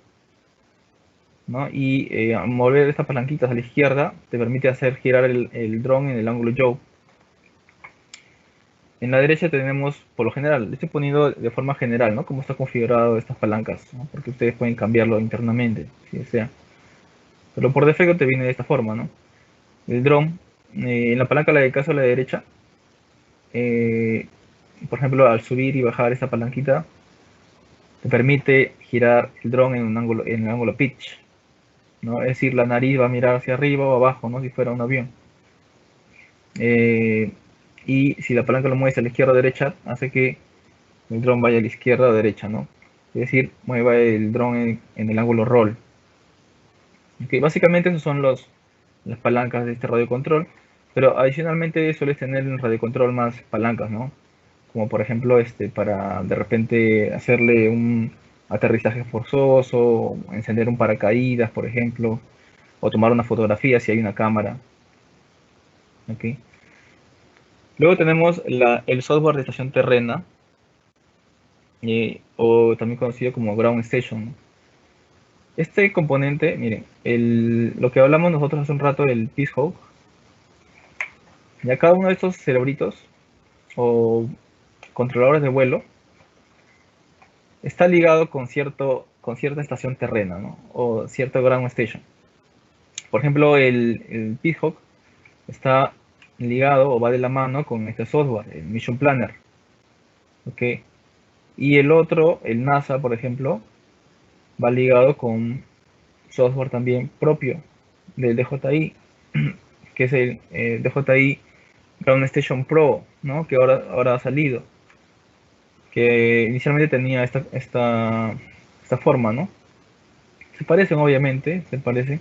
¿no? Y mover estas palanquitas a la izquierda te permite hacer girar el dron en el ángulo yaw. En la derecha tenemos, por lo general, estoy poniendo de forma general, ¿no? Cómo está configurado estas palancas, ¿no? Porque ustedes pueden cambiarlo internamente, si desea. Pero por defecto te viene de esta forma, ¿no? El dron, en la palanca del caso a la derecha, eh, por ejemplo, al subir y bajar esta palanquita, te permite girar el dron en el ángulo pitch, ¿no? Es decir, la nariz va a mirar hacia arriba o abajo, ¿no? Si fuera un avión. Y si la palanca lo mueves a la izquierda o derecha, hace que el dron vaya a la izquierda o derecha, ¿no? Es decir, mueva el dron en el ángulo roll. Okay, básicamente esos son las palancas de este radio control, pero adicionalmente sueles tener en el radio control más palancas, ¿no? Como por ejemplo para de repente hacerle un aterrizaje forzoso, encender un paracaídas, por ejemplo, o tomar una fotografía si hay una cámara. ¿Okay? Luego tenemos el software de estación terrena, o también conocido como Ground Station. Este componente, miren, lo que hablamos nosotros hace un rato del Peacock, ya cada uno de estos cerebritos o controladores de vuelo está ligado con cierta estación terrena, ¿no? O cierto ground station. Por ejemplo, el Peacock está ligado o va de la mano con este software, el Mission Planner. ¿Okay? Y el otro, el NASA, por ejemplo, va ligado con software también propio del DJI, que es el DJI Ground Station Pro, ¿no? Que ahora ha salido, que inicialmente tenía esta forma, ¿no? Se parecen, obviamente, se parecen.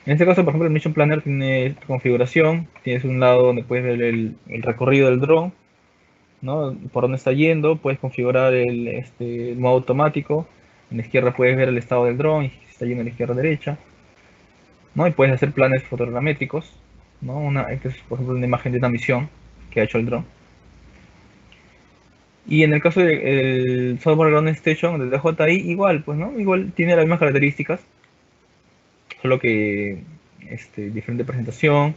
En este caso, por ejemplo, el Mission Planner tiene configuración, tienes un lado donde puedes ver el recorrido del dron, ¿no? Por dónde está yendo, puedes configurar el modo automático, en la izquierda puedes ver el estado del dron, y si está yendo a la izquierda o derecha, ¿no? Y puedes hacer planes fotogramétricos, ¿no? Esta es, por ejemplo, una imagen de una misión que ha hecho el dron. Y en el caso del software Ground Station del DJI, igual, pues, ¿no? Igual tiene las mismas características, solo que diferente presentación.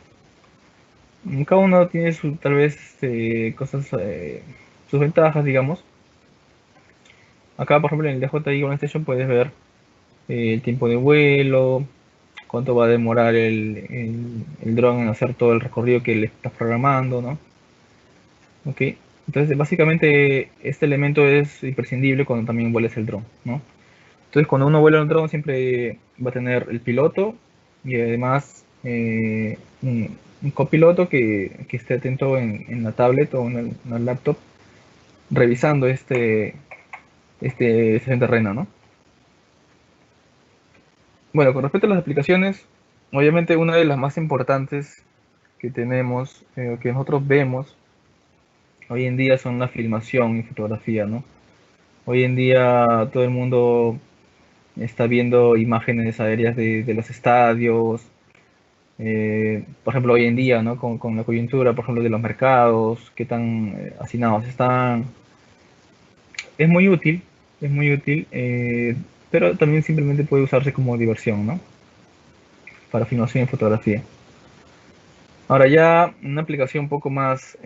Cada uno tiene tal vez cosas, sus ventajas, digamos. Acá, por ejemplo, en el DJI Ground Station puedes ver el tiempo de vuelo, cuánto va a demorar el dron en hacer todo el recorrido que le estás programando, ¿no? Ok. Entonces, básicamente, este elemento es imprescindible cuando también vueles el dron, ¿no? Entonces, cuando uno vuela un dron, siempre va a tener el piloto y además un copiloto que esté atento en la tablet o en la laptop revisando este terreno, ¿no? Bueno, con respecto a las aplicaciones, obviamente una de las más importantes que tenemos, que nosotros vemos hoy en día son la filmación y fotografía, ¿no? Hoy en día todo el mundo está viendo imágenes aéreas de los estadios, por ejemplo, hoy en día, ¿no? Con la coyuntura, por ejemplo, de los mercados, qué tan hacinados están. Es muy útil, pero también simplemente puede usarse como diversión, ¿no? Para filmación y fotografía. Ahora ya una aplicación un poco más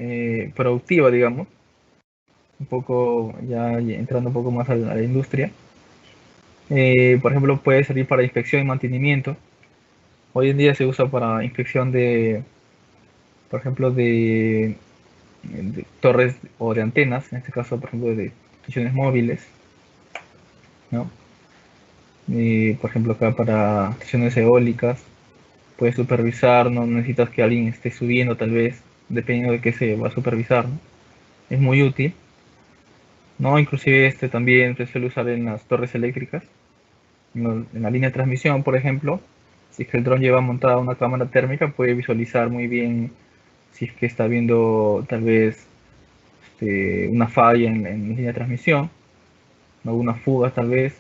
productiva, digamos, un poco ya entrando un poco más a la industria. Por ejemplo, puede servir para inspección y mantenimiento. Hoy en día se usa para inspección de, por ejemplo, de torres o de antenas, en este caso, por ejemplo, de estaciones móviles, ¿no? Y, por ejemplo, acá para estaciones eólicas, puedes supervisar, no necesitas que alguien esté subiendo, tal vez, dependiendo de qué se va a supervisar, ¿no? Es muy útil, ¿no? Inclusive este también se suele usar en las torres eléctricas, en la línea de transmisión, por ejemplo. Si es que el dron lleva montada una cámara térmica, puede visualizar muy bien si es que está viendo tal vez una falla en línea de transmisión, alguna fuga tal vez,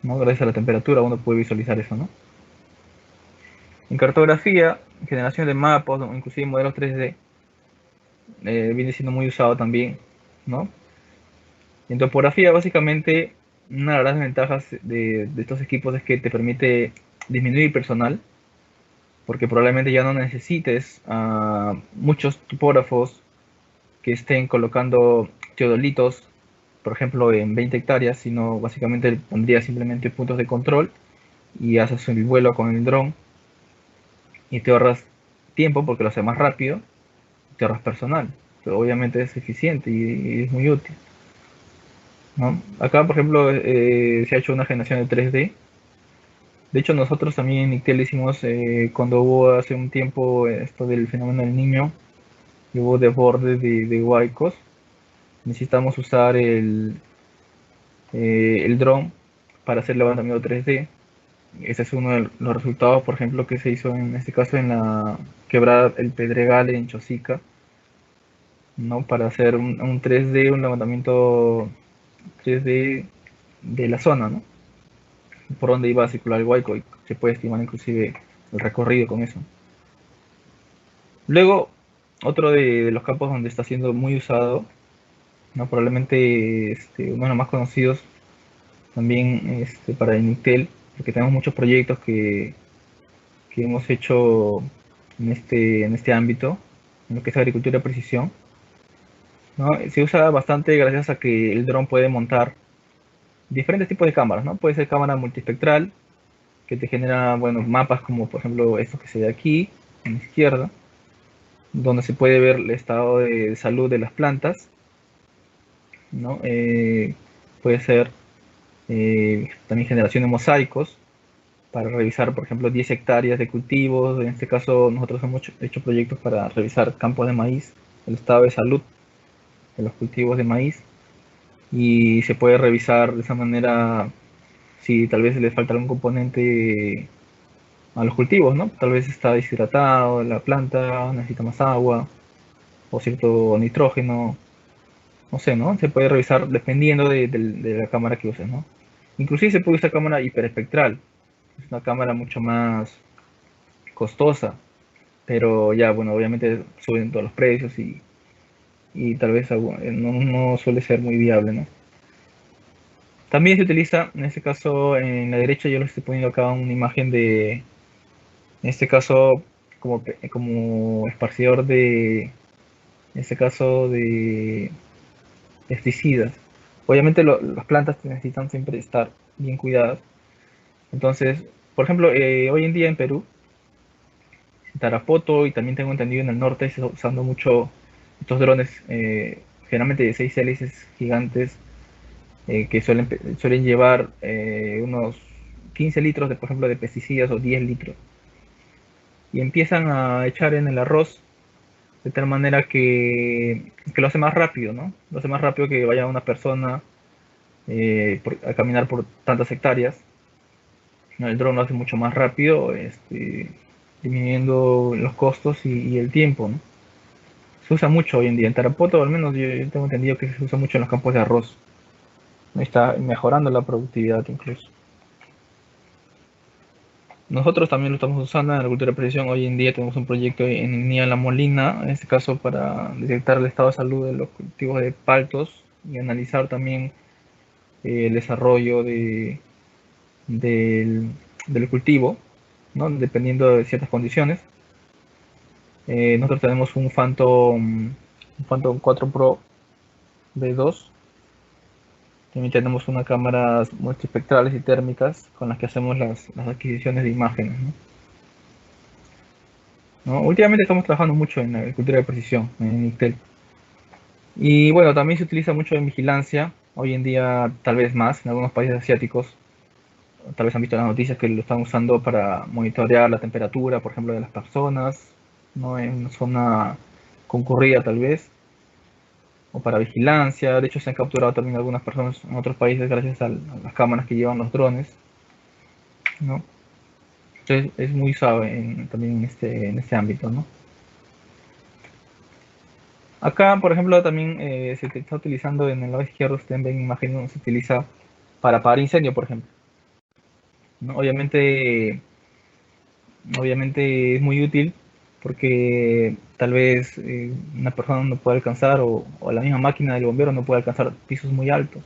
¿no? Gracias a la temperatura uno puede visualizar eso, ¿no? En cartografía, generación de mapas o inclusive modelos 3D, viene siendo muy usado también, ¿no? En topografía, básicamente, una de las ventajas de estos equipos es que te permite disminuir personal, porque probablemente ya no necesites a muchos topógrafos que estén colocando teodolitos, por ejemplo, en 20 hectáreas, sino básicamente pondría simplemente puntos de control y haces el vuelo con el dron y te ahorras tiempo porque lo hace más rápido, te ahorras personal, pero obviamente es eficiente y es muy útil, ¿no? Acá, por ejemplo, se ha hecho una generación de 3D. De hecho, nosotros también en Ictel hicimos, cuando hubo hace un tiempo esto del fenómeno del niño, y hubo desbordes de huaicos, necesitamos usar el dron para hacer levantamiento 3D. Ese es uno de los resultados, por ejemplo, que se hizo en este caso en la quebrada El Pedregal en Chosica, ¿no? Para hacer un 3D, un levantamiento 3D de la zona, ¿no? Por donde iba a circular el huaico y se puede estimar inclusive el recorrido con eso. Luego, otro de los campos donde está siendo muy usado, ¿no? Probablemente uno de los más conocidos también para Initel, porque tenemos muchos proyectos que hemos hecho en este ámbito, en lo que es agricultura de precisión, ¿no? Se usa bastante gracias a que el dron puede montar diferentes tipos de cámaras, ¿no? Puede ser cámara multispectral, que te genera, bueno, mapas como por ejemplo estos que se ve aquí, en la izquierda, donde se puede ver el estado de salud de las plantas, ¿no? Puede ser también generación de mosaicos para revisar, por ejemplo, 10 hectáreas de cultivos. En este caso, nosotros hemos hecho proyectos para revisar campos de maíz, el estado de salud de los cultivos de maíz, y se puede revisar de esa manera si tal vez le falta algún componente a los cultivos, ¿no? Tal vez está deshidratado, la planta necesita más agua o cierto nitrógeno, no sé, ¿no? Se puede revisar dependiendo de la cámara que uses, ¿no? Inclusive se puede usar cámara hiperespectral, es una cámara mucho más costosa, pero ya, bueno, obviamente suben todos los precios y tal vez no suele ser muy viable, ¿no? También se utiliza, en este caso, en la derecha yo les estoy poniendo acá una imagen en este caso, como esparcidor en este caso, de pesticidas. Obviamente las plantas necesitan siempre estar bien cuidadas. Entonces, por ejemplo, hoy en día en Perú, en Tarapoto y también tengo entendido en el norte, se está usando mucho estos drones, generalmente de 6 hélices gigantes, que suelen llevar unos 15 litros, por ejemplo, de pesticidas o 10 litros. Y empiezan a echar en el arroz de tal manera que lo hace más rápido, ¿no? Lo hace más rápido que vaya una persona a caminar por tantas hectáreas. ¿No? El dron lo hace mucho más rápido, disminuyendo los costos y el tiempo, ¿no? Se usa mucho hoy en día. En Tarapoto, al menos yo tengo entendido que se usa mucho en los campos de arroz. ¿No? Está mejorando la productividad incluso. Nosotros también lo estamos usando en la agricultura de precisión. Hoy en día tenemos un proyecto en Nia La Molina, en este caso para detectar el estado de salud de los cultivos de paltos y analizar también el desarrollo del, del cultivo, ¿no? Dependiendo de ciertas condiciones. Nosotros tenemos un Phantom 4 Pro V2. También tenemos unas cámaras multispectrales y térmicas con las que hacemos las adquisiciones de imágenes, ¿no? ¿No? Últimamente estamos trabajando mucho en la agricultura de precisión, en Intel. Y bueno, también se utiliza mucho en vigilancia, hoy en día tal vez más, en algunos países asiáticos. Tal vez han visto las noticias que lo están usando para monitorear la temperatura, por ejemplo, de las personas, ¿no? En una zona concurrida tal vez, o para vigilancia. De hecho, se han capturado también algunas personas en otros países gracias a las cámaras que llevan los drones, ¿no? Entonces es muy usado también en este ámbito, ¿no? Acá, por ejemplo, también se está utilizando en el lado izquierdo, ustedes ven imagen donde se utiliza para apagar incendio, por ejemplo, ¿no? Obviamente es muy útil porque tal vez una persona no puede alcanzar o la misma máquina del bombero no puede alcanzar pisos muy altos.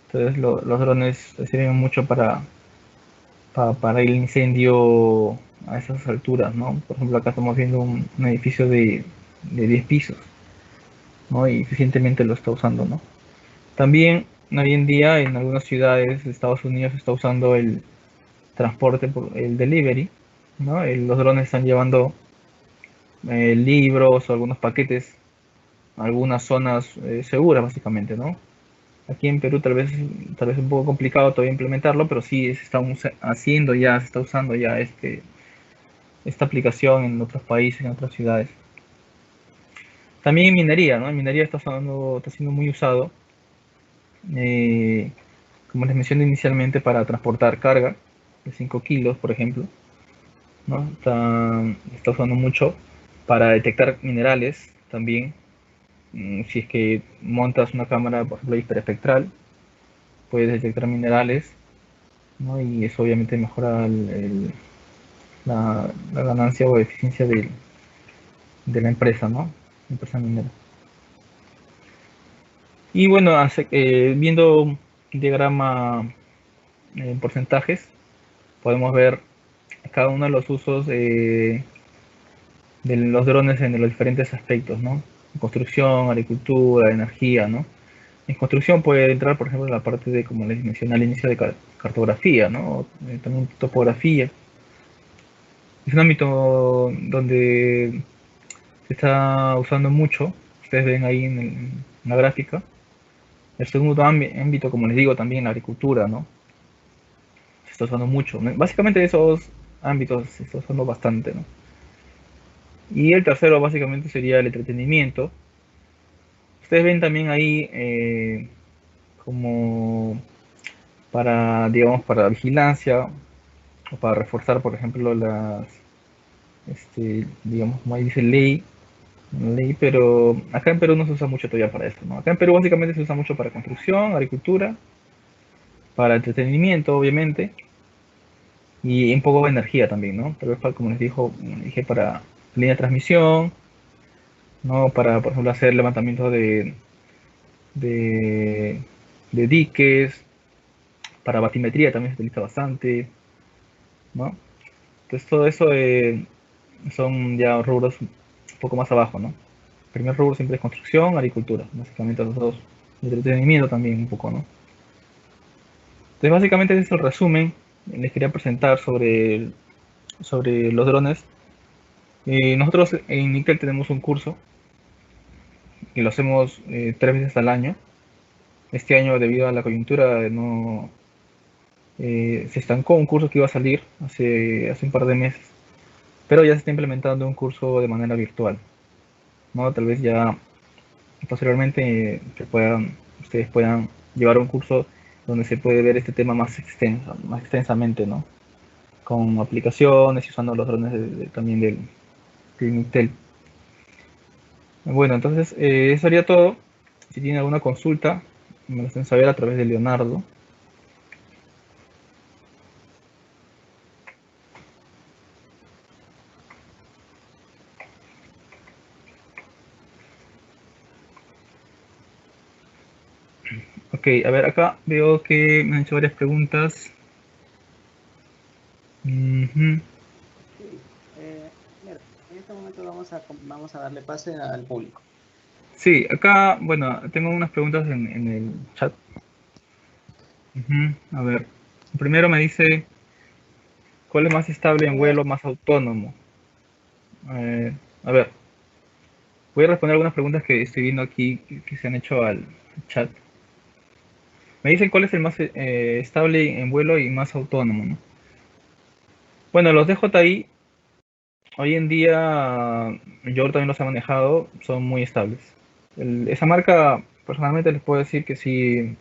Entonces los drones sirven mucho para el incendio a esas alturas, ¿no? Por ejemplo, acá estamos viendo un edificio de 10 pisos, ¿no? Y eficientemente lo está usando, ¿no? También hoy en día en algunas ciudades de Estados Unidos se está usando el transporte por el delivery, ¿no? Los drones están llevando libros o algunos paquetes a algunas zonas seguras, básicamente, ¿no? Aquí en Perú tal vez es un poco complicado todavía implementarlo, pero sí se está haciendo ya, se está usando ya esta aplicación en otros países, en otras ciudades. También en minería, ¿no? En minería está siendo muy usado, eh, como les mencioné inicialmente, para transportar carga de 5 kilos, por ejemplo, ¿no? Está usando mucho para detectar minerales también. Si es que montas una cámara, por ejemplo, hiperespectral, puedes detectar minerales, ¿no? Y eso obviamente mejora la ganancia o eficiencia de la empresa, ¿no? La empresa minera. Y bueno, viendo un diagrama en porcentajes, podemos ver cada uno de los usos de los drones en los diferentes aspectos, ¿no? Construcción, agricultura, energía, ¿no? En construcción puede entrar, por ejemplo, la parte de, como les mencioné al inicio, de cartografía, ¿no? También topografía. Es un ámbito donde se está usando mucho. Ustedes ven ahí en la gráfica. El segundo ámbito, como les digo, también la agricultura, ¿no? Se está usando mucho. Básicamente esos ámbitos se está usando bastante, ¿no? Y el tercero básicamente sería el entretenimiento. Ustedes ven también ahí como para, digamos, para vigilancia o para reforzar, por ejemplo, digamos, como ahí dice ley, pero acá en Perú no se usa mucho todavía para eso, ¿no? Acá en Perú básicamente se usa mucho para construcción, agricultura, para entretenimiento, obviamente, y un poco de energía también, ¿no? Tal vez como dije, para línea de transmisión, ¿no? Para, por ejemplo, hacer levantamiento de, de diques, para batimetría también se utiliza bastante, ¿no? Entonces todo eso son ya rubros un poco más abajo, ¿no? El primer rubro siempre es construcción, agricultura, básicamente los dos. Y entretenimiento también un poco, ¿no? Entonces básicamente ese es el resumen. Les quería presentar sobre los drones. Nosotros en Nickel tenemos un curso y lo hacemos 3 veces al año. Este año, debido a la coyuntura, no se estancó un curso que iba a salir hace un par de meses, pero ya se está implementando un curso de manera virtual, ¿no? Tal vez ya posteriormente ustedes puedan llevar un curso donde se puede ver este tema más extensamente, ¿no? Con aplicaciones y usando los drones también del Intel. Bueno, entonces eso sería todo. Si tienen alguna consulta, me lo hacen saber a través de Leonardo. Ok, a ver, acá veo que me han hecho varias preguntas. Ujú.
Sí, mira, en este momento vamos a darle pase al público.
Sí, acá, bueno, tengo unas preguntas en el chat. Ujú. A ver, primero me dice, ¿cuál es más estable en vuelo, más autónomo? A ver, voy a responder algunas preguntas que estoy viendo aquí que se han hecho al chat. Me dicen cuál es el más estable en vuelo y más autónomo, ¿no? Bueno, los DJI hoy en día, yo también los he manejado, son muy estables. Esa marca, personalmente les puedo decir que sí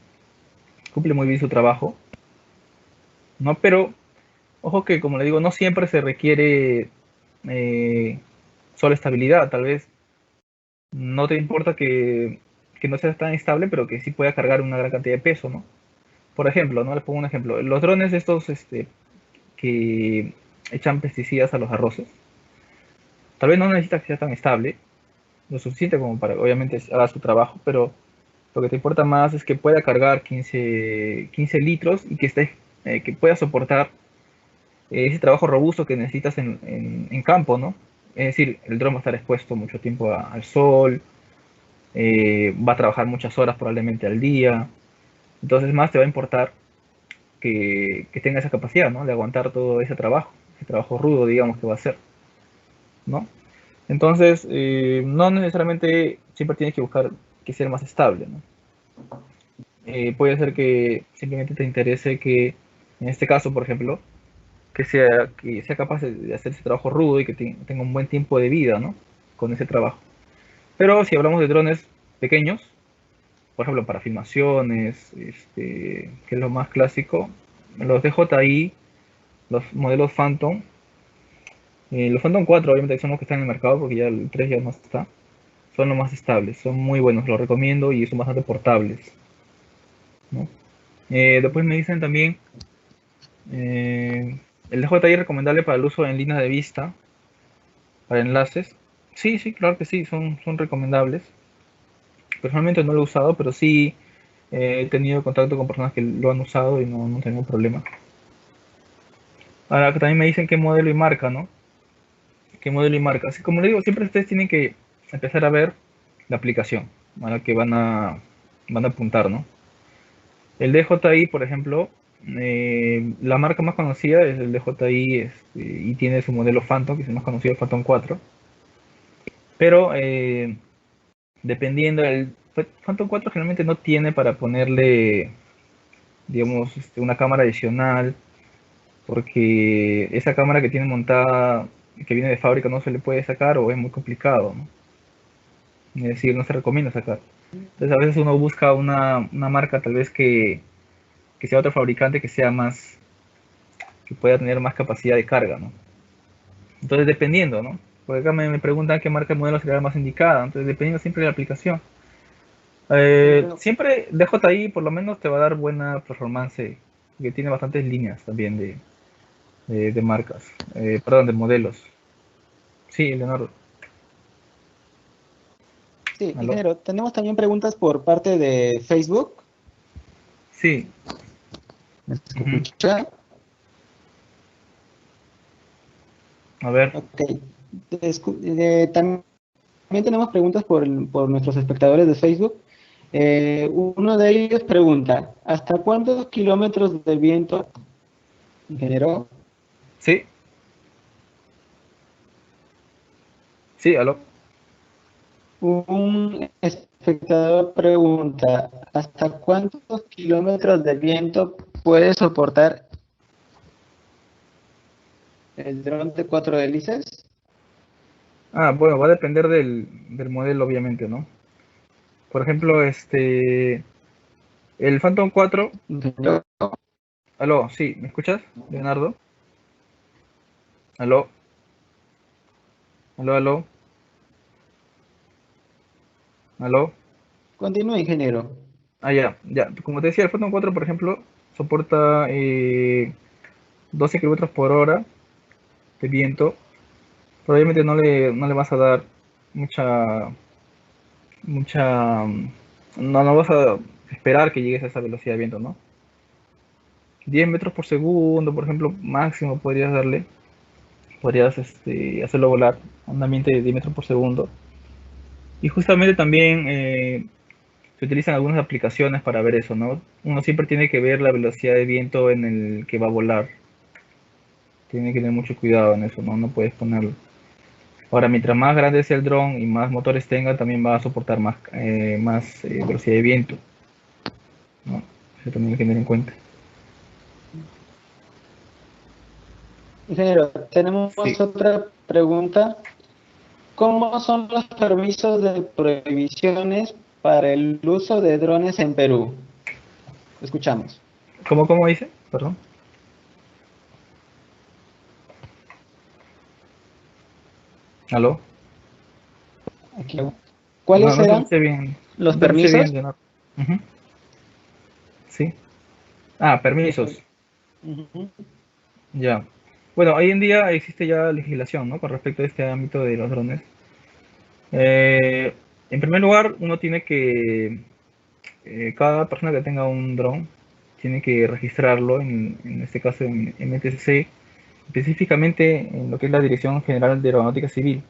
cumple muy bien su trabajo, ¿no? Pero, ojo que, como le digo, no siempre se requiere eh, solo estabilidad. Tal vez no te importa que no sea tan estable, pero que sí pueda cargar una gran cantidad de peso, ¿no? Por ejemplo, ¿no? Les pongo un ejemplo. Los drones estos que echan pesticidas a los arroces, tal vez no necesita que sea tan estable, lo suficiente como para, obviamente, haga su trabajo, pero lo que te importa más es que pueda cargar 15 litros y que pueda soportar ese trabajo robusto que necesitas en campo, ¿no? Es decir, el dron va a estar expuesto mucho tiempo al sol, va a trabajar muchas horas probablemente al día, entonces más te va a importar que tenga esa capacidad, ¿no? De aguantar todo ese trabajo rudo, digamos, que va a hacer, ¿no? Entonces, no necesariamente siempre tienes que buscar que sea más estable, ¿no? Puede ser que simplemente te interese que, en este caso, por ejemplo, que sea capaz de hacer ese trabajo rudo y que tenga un buen tiempo de vida, ¿no? Con ese trabajo. Pero si hablamos de drones pequeños, por ejemplo, para filmaciones, que es lo más clásico, los DJI, los modelos Phantom, los Phantom 4 obviamente son los que están en el mercado porque ya el 3 ya no está, son los más estables, son muy buenos, los recomiendo y son bastante portables, ¿no? Después me dicen también, el DJI es recomendable para el uso en líneas de vista, para enlaces. Sí, sí, claro que sí, son recomendables. Personalmente no lo he usado, pero sí he tenido contacto con personas que lo han usado y no tengo problema. Ahora que también me dicen qué modelo y marca, ¿no? Qué modelo y marca. Así como le digo, siempre ustedes tienen que empezar a ver la aplicación a la que van a apuntar, ¿no? El DJI, por ejemplo, la marca más conocida es el DJI y tiene su modelo Phantom, que es el más conocido, el Phantom 4. Pero dependiendo, el Phantom 4 generalmente no tiene para ponerle, digamos, una cámara adicional, porque esa cámara que tiene montada, que viene de fábrica, no se le puede sacar o es muy complicado, ¿no? Es decir, no se recomienda sacar. Entonces a veces uno busca una marca tal vez que sea otro fabricante que pueda tener más capacidad de carga, ¿no? Entonces dependiendo, ¿no? Porque acá me preguntan qué marca de modelo será la más indicada, entonces dependiendo siempre de la aplicación.
Pero,
Siempre DJI por lo menos te va a dar buena performance, porque tiene bastantes líneas también de marcas, perdón, de modelos. Sí, Leonardo.
sí,
¿Aló?
ingeniero, tenemos también preguntas por parte de Facebook.
Sí.
¿Me
Ujú.
escucha?
A ver.
Ok. También tenemos preguntas por nuestros espectadores de Facebook. Uno de ellos pregunta, ¿hasta cuántos kilómetros de viento, ingeniero?
Sí, sí, aló.
Un espectador pregunta, ¿hasta cuántos kilómetros de viento puede soportar el dron de 4 hélices?
Bueno, va a depender del modelo, obviamente, ¿no? Por ejemplo, el Phantom 4.
Ingeniero,
Aló, sí, ¿me escuchas, Leonardo? Aló, aló, aló, aló.
continúe, ingeniero.
Ya, ya. Como te decía, el Phantom 4, por ejemplo, soporta 12 kilómetros por hora de viento. Probablemente no le vas a dar mucha, mucha, no vas a esperar que llegues a esa velocidad de viento, ¿no? 10 metros por segundo, por ejemplo, máximo podrías darle. Podrías hacerlo volar a un ambiente de 10 metros por segundo. Y justamente también se utilizan algunas aplicaciones para ver eso, ¿no? Uno siempre tiene que ver la velocidad de viento en el que va a volar. Tiene que tener mucho cuidado en eso, ¿no? No puedes ponerlo. Ahora, mientras más grande sea el dron y más motores tenga, también va a soportar más velocidad de viento, ¿no? Eso también hay que tener en cuenta.
Ingeniero, tenemos
Sí.
otra pregunta. ¿Cómo son los permisos de prohibiciones para el uso de drones en Perú? Escuchamos.
¿Cómo dice? Perdón. ¿Aló?
Aquí. ¿Cuáles
No te
serán
escuché bien.
los
No te escuché bien,
permisos?
Leonardo. Ujú. Sí. Permisos.
Ujú.
Ya. Bueno, hoy en día existe ya legislación, ¿no? Con respecto a este ámbito de los drones. En primer lugar, uno tiene que, cada persona que tenga un dron, tiene que registrarlo, en este caso en MTC, específicamente en lo que es la Dirección General de Aeronáutica Civil.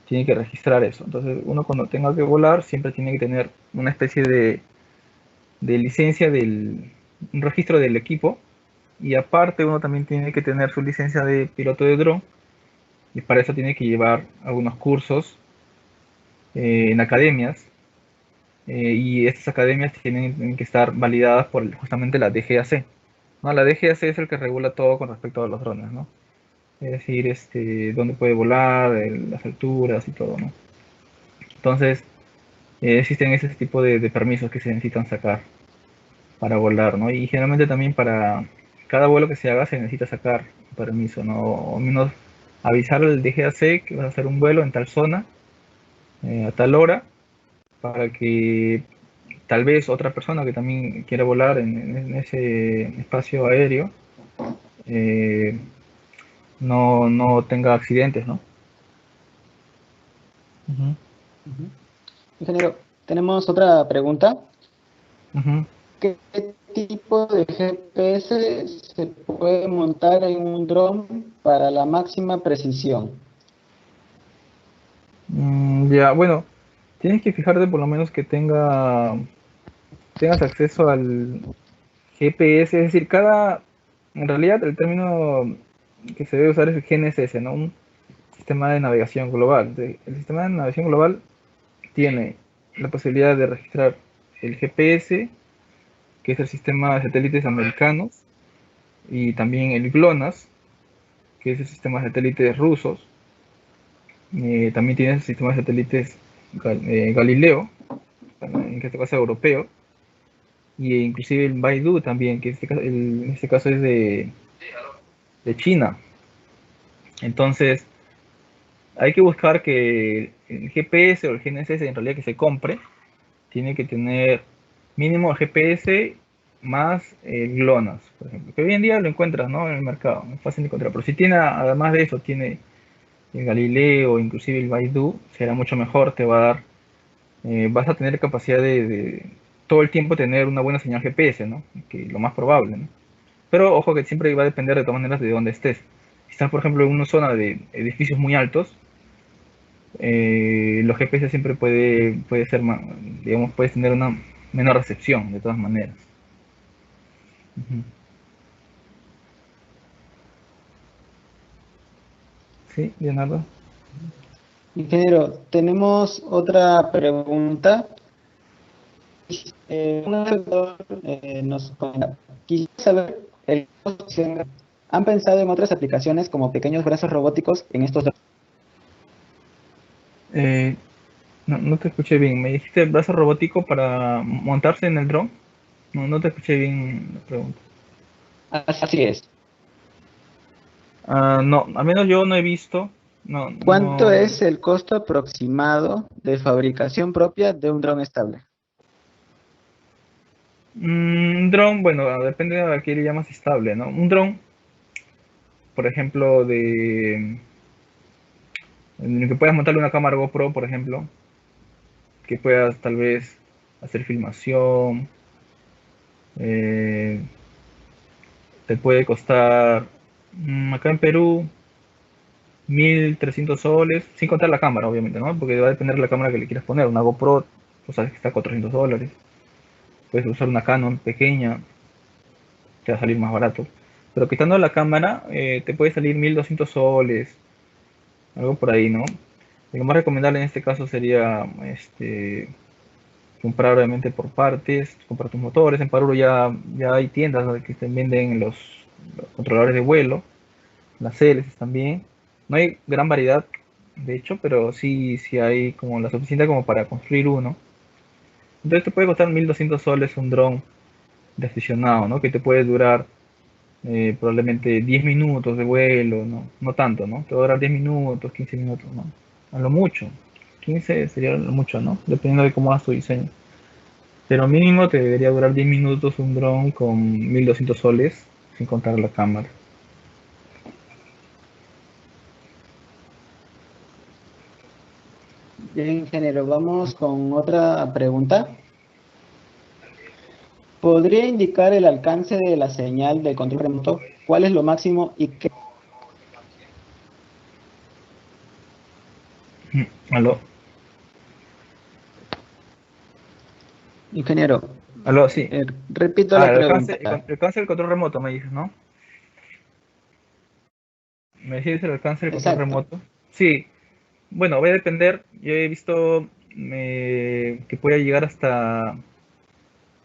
Tiene que registrar eso. Entonces, uno cuando tenga que volar, siempre tiene que tener una especie de licencia un registro del equipo. Y aparte, uno también tiene que tener su licencia de piloto de dron. Y para eso tiene que llevar algunos cursos en academias. Y estas academias tienen que estar validadas por justamente la DGAC. ¿No? La DGAC es el que regula todo con respecto a los drones, ¿no? Es decir, dónde puede volar, las alturas y todo, ¿no? Entonces, existen ese tipo de permisos que se necesitan sacar para volar, ¿no? Y generalmente también para cada vuelo que se haga se necesita sacar un permiso, ¿no? O al menos avisar al DGAC que vas a hacer un vuelo en tal zona, a tal hora, para que tal vez otra persona que también quiera volar en ese espacio aéreo eh, no tenga accidentes, ¿no? Ujú,
Ujú. Ingeniero, tenemos otra pregunta.
ujú.
¿Qué tipo de GPS se puede montar en un dron para la máxima precisión?
Ya, bueno, tienes que fijarte por lo menos que tengas acceso al GPS, es decir, en realidad el término que se debe usar es el GNSS, ¿no? Un sistema de navegación global. El sistema de navegación global tiene la posibilidad de registrar el GPS, que es el sistema de satélites americanos, y también el GLONASS, que es el sistema de satélites rusos. También tiene el sistema de satélites Galileo, en este caso europeo, y inclusive el Baidu también, que en este caso es de China. Entonces, hay que buscar que el GPS o el GNSS en realidad que se compre tiene que tener mínimo el GPS más el GLONASS, por ejemplo, que hoy en día lo encuentras, ¿no? En el mercado, es fácil de encontrar. Pero si tiene, además de eso, tiene el Galileo, inclusive el Baidu, será mucho mejor, te va a dar, vas a tener capacidad de todo el tiempo tener una buena señal GPS, ¿no? Que lo más probable, ¿no? Pero ojo que siempre va a depender de todas maneras de dónde estés. Si estás, por ejemplo, en una zona de edificios muy altos, los GPS siempre puede ser, digamos, puedes tener una menor recepción de todas maneras. Ujú. Sí, Leonardo.
Ingeniero, tenemos otra pregunta. Un espectador nos comenta, quisiera saber, ¿han pensado en otras aplicaciones como pequeños brazos robóticos en estos?
Eh, no te escuché bien. ¿Me dijiste brazo robótico para montarse en el dron? No te escuché bien la pregunta.
Así es.
No, al menos yo no he visto. No,
¿Cuánto
no.
es el costo aproximado de fabricación propia de un dron estable?
Un dron, bueno, depende de a qué le llamas estable, ¿no? Un dron, por ejemplo, en el que puedas montarle una cámara GoPro, por ejemplo, que puedas tal vez hacer filmación, eh, te puede costar acá en Perú 1.300 soles, sin contar la cámara, obviamente, ¿no? Porque va a depender de la cámara que le quieras poner. Una GoPro, pues sabes que está a 400 dólares. Puedes usar una Canon pequeña, te va a salir más barato. Pero quitando la cámara, te puede salir 1.200 soles, algo por ahí, ¿no? Lo más recomendable en este caso sería comprar obviamente por partes, comprar tus motores. En Paruro ya hay tiendas donde que te venden los controladores de vuelo, las hélices también. No hay gran variedad, de hecho, pero sí hay como la suficiente como para construir uno. Entonces te puede costar 1.200 soles un dron de aficionado, ¿no? Que te puede durar probablemente 10 minutos de vuelo, ¿no? No tanto, ¿no? Te va a durar 10 minutos, 15 minutos, ¿no? A lo mucho. 15 sería lo mucho, ¿no? Dependiendo de cómo hagas tu diseño. Pero mínimo te debería durar 10 minutos un dron con 1.200 soles, sin contar la cámara.
Bien, ingeniero, vamos con otra pregunta. ¿Podría indicar el alcance de la señal del control remoto? ¿Cuál es lo máximo y qué?
¿Aló?
Ingeniero,
¿Aló? Sí.
repito
Ah,
la
el
pregunta.
alcance del control remoto, me dices, ¿no? ¿Me dices el alcance del control
Exacto.
remoto? Sí. Bueno, va a depender. Yo he visto que puede llegar hasta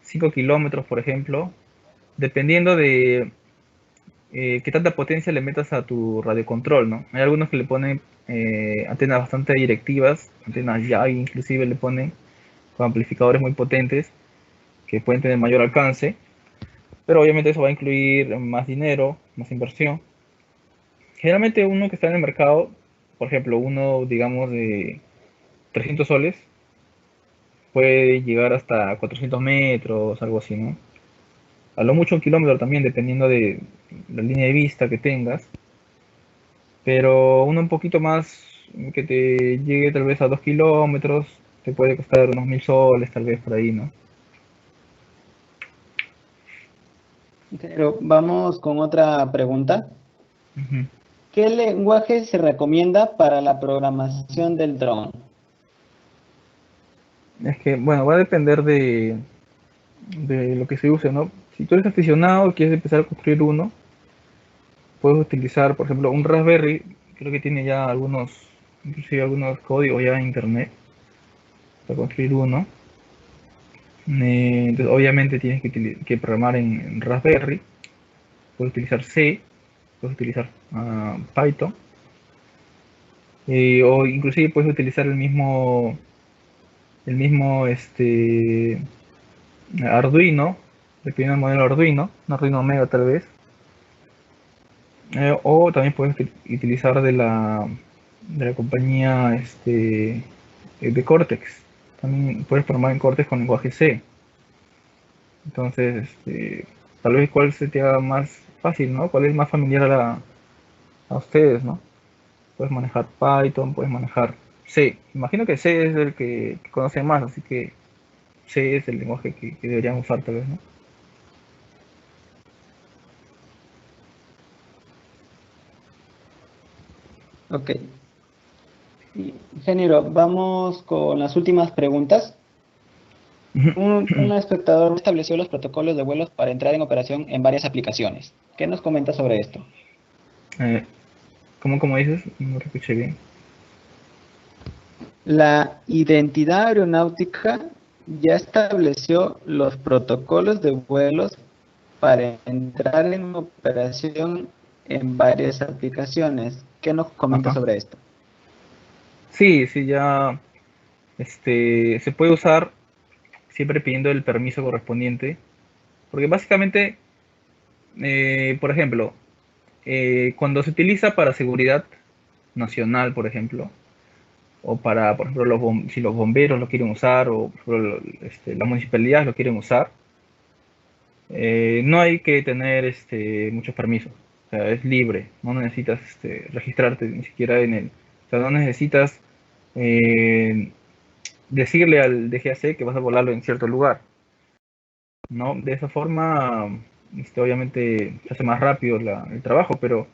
5 kilómetros, por ejemplo, dependiendo de qué tanta potencia le metas a tu radiocontrol, ¿no? Hay algunos que le ponen antenas bastante directivas, antenas ya inclusive le ponen con amplificadores muy potentes que pueden tener mayor alcance, pero obviamente eso va a incluir más dinero, más inversión. Generalmente uno que está en el mercado, por ejemplo, uno digamos de 300 soles, puede llegar hasta 400 metros, algo así, ¿no? A lo mucho un kilómetro también, dependiendo de la línea de vista que tengas. Pero uno un poquito más que te llegue tal vez a 2 kilómetros, te puede costar unos 1.000 soles, tal vez por ahí, ¿no?
Ingeniero, vamos con otra pregunta.
Ujú.
¿Qué lenguaje se recomienda para la programación del dron?
Es que, bueno, va a depender de lo que se use, ¿no? Si tú eres aficionado y quieres empezar a construir uno, puedes utilizar, por ejemplo, un Raspberry, creo que tiene ya inclusive algunos códigos ya en internet para construir uno. Entonces, obviamente tienes que programar en Raspberry, puedes utilizar C, puedes utilizar Python, o inclusive puedes utilizar el mismo Arduino, dependiendo del modelo Arduino, un Arduino Mega tal vez, o también puedes utilizar de la compañía de Cortex. También puedes programar en Cortex con lenguaje C. Entonces, tal vez cuál se te haga más fácil, ¿no? ¿Cuál es más familiar a ustedes, ¿no? Puedes manejar Python, puedes manejar C. Imagino que C es el que conocen más, así que C es el lenguaje que deberían usar tal vez, ¿no?
Ok. Ingeniero, vamos con las últimas preguntas. Un espectador estableció los protocolos de vuelos para entrar en operación en varias aplicaciones. ¿Qué nos comenta sobre esto?
Eh, ¿cómo dices? No te escuché bien.
La identidad aeronáutica ya estableció los protocolos de vuelos para entrar en operación en varias aplicaciones. ¿Qué nos comenta
Ajá.
sobre esto?
Sí, sí, ya se puede usar siempre pidiendo el permiso correspondiente, porque básicamente, por ejemplo, cuando se utiliza para seguridad nacional, por ejemplo, o para, por ejemplo, si los bomberos lo quieren usar, o por ejemplo, las municipalidades lo quieren usar, no hay que tener muchos permisos. O sea, es libre, no necesitas registrarte ni siquiera en el... O sea, no necesitas eh, decirle al DGAC que vas a volarlo en cierto lugar, ¿no? De esa forma, obviamente se hace más rápido el trabajo, pero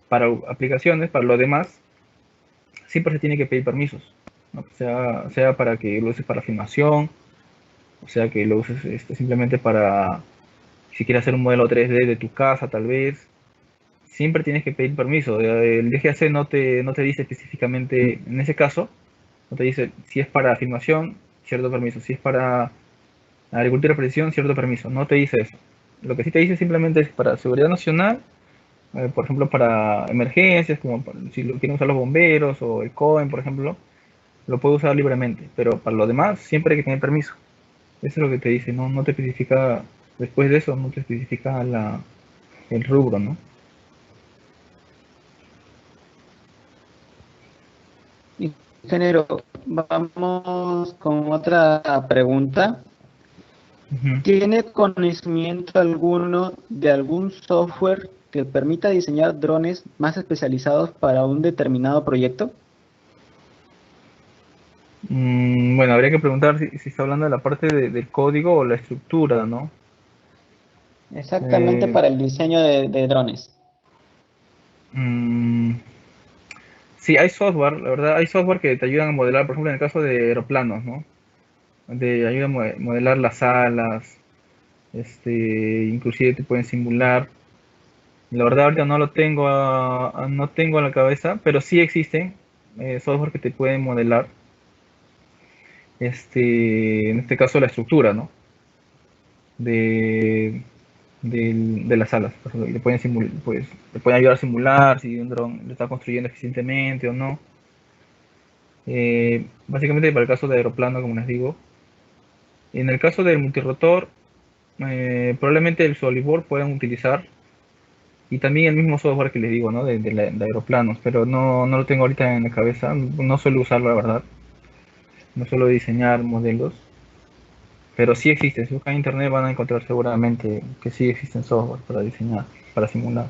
para aplicaciones, para lo demás, siempre se tiene que pedir permisos, ¿no? Sea para que lo uses para filmación, o sea que lo uses simplemente para, si quieres hacer un modelo 3D de tu casa tal vez, siempre tienes que pedir permiso. El DGAC no te dice específicamente, en ese caso, no te dice si es para filmación, cierto permiso, si es para agricultura de precisión, cierto permiso, no te dice eso. Lo que sí te dice simplemente es para seguridad nacional, por ejemplo, para emergencias, como si lo quieren usar los bomberos o el COEN, por ejemplo, lo puede usar libremente, pero para lo demás siempre hay que tener permiso. Eso es lo que te dice, no te especifica, después de eso, no te especifica el rubro, ¿no?
Ingeniero, vamos con otra pregunta.
Ujú.
¿Tiene conocimiento alguno de algún software que permita diseñar drones más especializados para un determinado proyecto?
Bueno, habría que preguntar si está hablando de la parte del código o la estructura, ¿no?
Exactamente
Eh,
para el diseño de drones.
mm, sí, hay software, la verdad, hay software que te ayudan a modelar, por ejemplo, en el caso de aeroplanos, ¿no? De ayuda a modelar las alas, inclusive te pueden simular. La verdad ahorita no lo tengo no tengo en la cabeza, pero sí existen software que te pueden modelar, en este caso la estructura, ¿no? De, de las alas. Por ejemplo, pues, le pueden ayudar a simular si un dron lo está construyendo eficientemente o no. Básicamente para el caso de aeroplano, como les digo. En el caso del multirotor, probablemente el SolidWorks puedan utilizar y también el mismo software que les digo, ¿no? De aeroplanos, pero no lo tengo ahorita en la cabeza, no suelo usarlo, la verdad, no suelo diseñar modelos, pero sí existe, si buscan en internet van a encontrar seguramente que sí existen software para diseñar, para simular.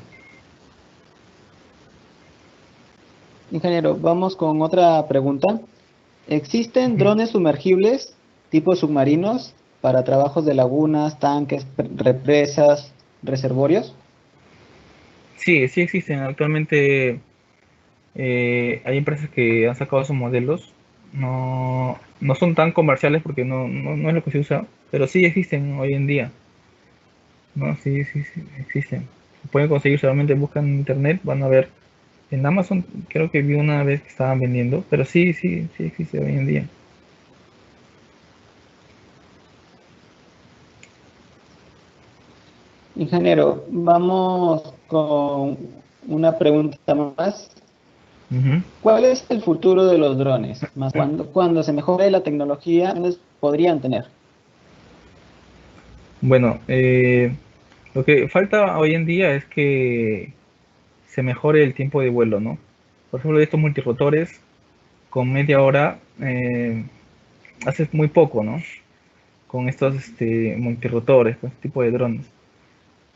Ingeniero, vamos con otra pregunta. ¿Existen
Ujú.
drones sumergibles tipo submarinos para trabajos de lagunas, tanques, represas, reservorios?
Sí, sí existen, actualmente hay empresas que han sacado sus modelos, no son tan comerciales porque no es lo que se usa, pero sí existen hoy en día. No, sí, sí, sí, existen. Se pueden conseguir, solamente buscan en internet, van a ver. En Amazon creo que vi una vez que estaban vendiendo, pero sí, sí, sí existe hoy en día.
Ingeniero, vamos con una pregunta más.
Ujú.
¿Cuál es el futuro de los drones? Más cuando se mejore la tecnología, ¿quiénes podrían tener?
Bueno, lo que falta hoy en día es que se mejore el tiempo de vuelo, ¿no? Por ejemplo, estos multirotores con media hora haces muy poco, ¿no? Con estos multirotores, con este tipo de drones.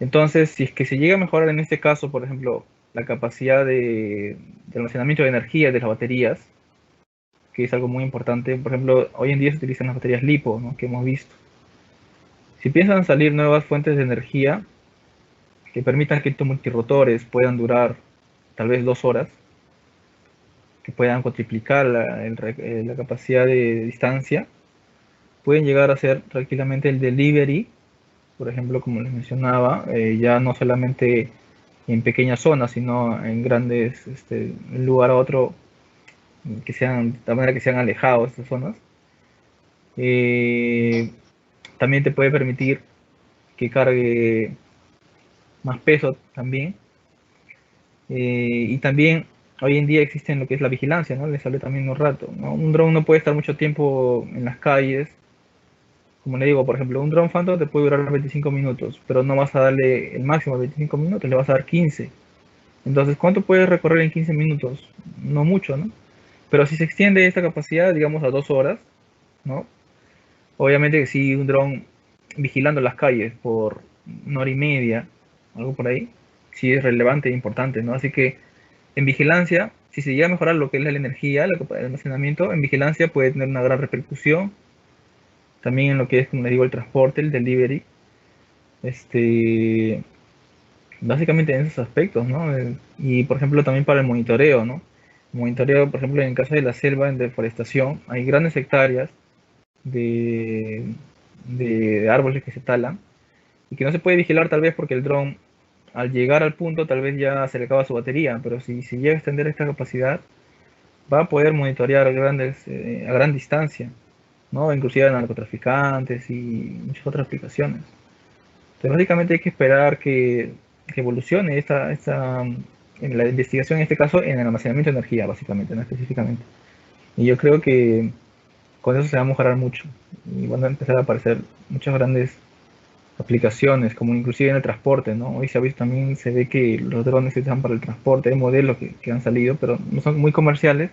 Entonces, si es que se llega a mejorar en este caso, por ejemplo, la capacidad de almacenamiento de energía de las baterías, que es algo muy importante, por ejemplo, hoy en día se utilizan las baterías LiPo, ¿no? Que hemos visto. Si piensan salir nuevas fuentes de energía que permitan que estos multirotores puedan durar tal vez 2 horas, que puedan cuatriplicar la capacidad de distancia, pueden llegar a ser tranquilamente el delivery, por ejemplo, como les mencionaba, ya no solamente en pequeñas zonas, sino en grandes, de un lugar a otro, de tal manera que sean alejados de estas zonas. También te puede permitir que cargue más peso también. Y también hoy en día existe lo que es la vigilancia, ¿no? Les hablé también un rato, ¿no? Un dron no puede estar mucho tiempo en las calles. Como le digo, por ejemplo, un dron Phantom te puede durar 25 minutos, pero no vas a darle el máximo de 25 minutos, le vas a dar 15. Entonces, ¿cuánto puedes recorrer en 15 minutos? No mucho, ¿no? Pero si se extiende esta capacidad, digamos, a 2 horas, ¿no? Obviamente que si un dron vigilando las calles por 1 hora y media, algo por ahí, sí es relevante e importante, ¿no? Así que en vigilancia, si se llega a mejorar lo que es la energía, el almacenamiento, en vigilancia puede tener una gran repercusión. También en lo que es, como les digo, el transporte, el delivery. Este, básicamente en esos aspectos, ¿no? Y por ejemplo también para el monitoreo, ¿no? Monitoreo, por ejemplo, en el caso de la selva, en deforestación, hay grandes hectáreas de, de árboles que se talan y que no se puede vigilar tal vez porque el dron al llegar al punto tal vez ya se le acaba su batería, pero si llega a extender esta capacidad va a poder monitorear a gran distancia, ¿no? Inclusive a narcotraficantes y muchas otras aplicaciones. Entonces, básicamente hay que esperar que evolucione en la investigación, en este caso, en el almacenamiento de energía, básicamente, no específicamente. Y yo creo que con eso se va a mejorar mucho y van a empezar a aparecer muchas grandes aplicaciones, como inclusive en el transporte, ¿no? Hoy se ha visto también, se ve que los drones se usan para el transporte, hay modelos que han salido, pero no son muy comerciales,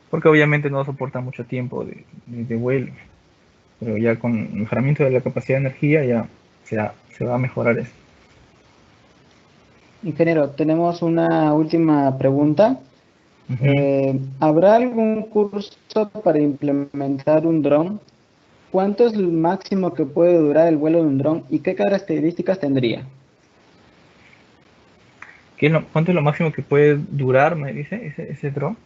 porque obviamente no soportan mucho tiempo de vuelo. Pero ya con el mejoramiento de la capacidad de energía ya se va a mejorar eso.
Ingeniero, tenemos una última pregunta.
Ujú.
¿Habrá algún curso para implementar un dron? ¿Cuánto es el máximo que puede durar el vuelo de un dron y qué características tendría?
¿Cuánto es lo máximo que puede durar, me dice, ese dron?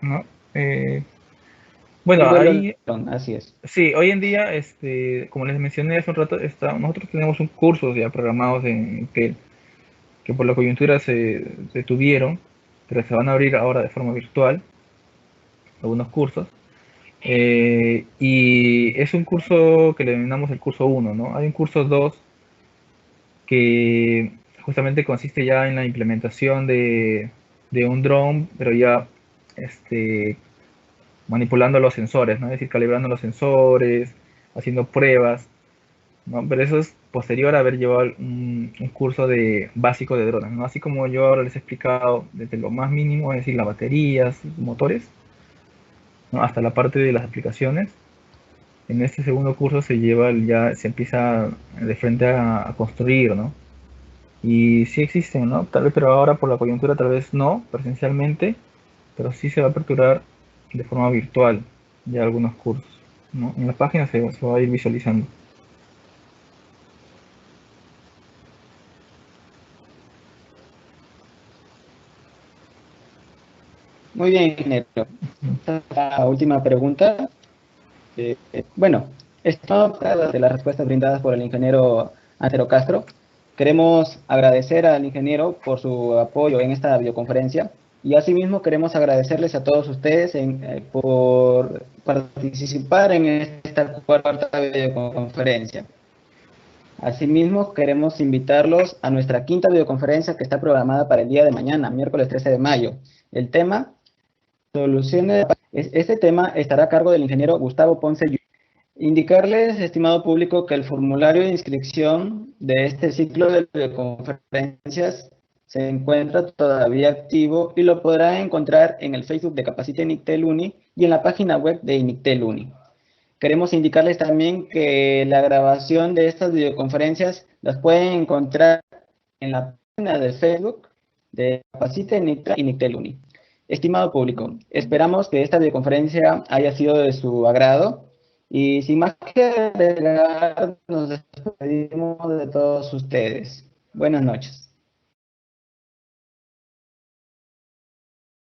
¿No? Eh, bueno,
Un vuelo de
ahí
dron, así es.
sí, hoy en día, como les mencioné hace un rato, nosotros tenemos un curso ya programados que por la coyuntura se detuvieron, pero se van a abrir ahora de forma virtual, algunos cursos. Y es un curso que le denominamos el curso uno, ¿no? Hay un curso 2 que justamente consiste ya en la implementación de un dron, pero ya este, manipulando los sensores, ¿no? Es decir, calibrando los sensores, haciendo pruebas, ¿no? Pero eso es posterior a haber llevado un curso de básico de drones, ¿no? Así como yo ahora les he explicado desde lo más mínimo, es decir, las baterías, motores, ¿no? Hasta la parte de las aplicaciones. En este segundo curso ya se empieza de frente a construir, ¿no? Y sí existen, ¿no? Tal vez, pero ahora por la coyuntura tal vez no, presencialmente, pero sí se va a aperturar de forma virtual ya algunos cursos, ¿no? En la página se va a ir visualizando.
Muy bien, ingeniero. Esta es la última pregunta. Bueno, esto de las respuestas brindadas por el ingeniero Antero Castro. Queremos agradecer al ingeniero por su apoyo en esta videoconferencia y asimismo queremos agradecerles a todos ustedes por participar en esta cuarta videoconferencia. Asimismo, queremos invitarlos a nuestra quinta videoconferencia que está programada para el día de mañana, miércoles 13 de mayo. El tema, soluciones. Este tema estará a cargo del ingeniero Gustavo Ponce. Indicarles, estimado público, que el formulario de inscripción de este ciclo de videoconferencias se encuentra todavía activo y lo podrá encontrar en el Facebook de Capacita Inictel Uni y en la página web de Inictel Uni. Queremos indicarles también que la grabación de estas videoconferencias las pueden encontrar en la página de Facebook de Capacita Inictel Uni. Estimado público, esperamos que esta videoconferencia haya sido de su agrado y sin más que agregar, nos despedimos de todos ustedes. Buenas noches.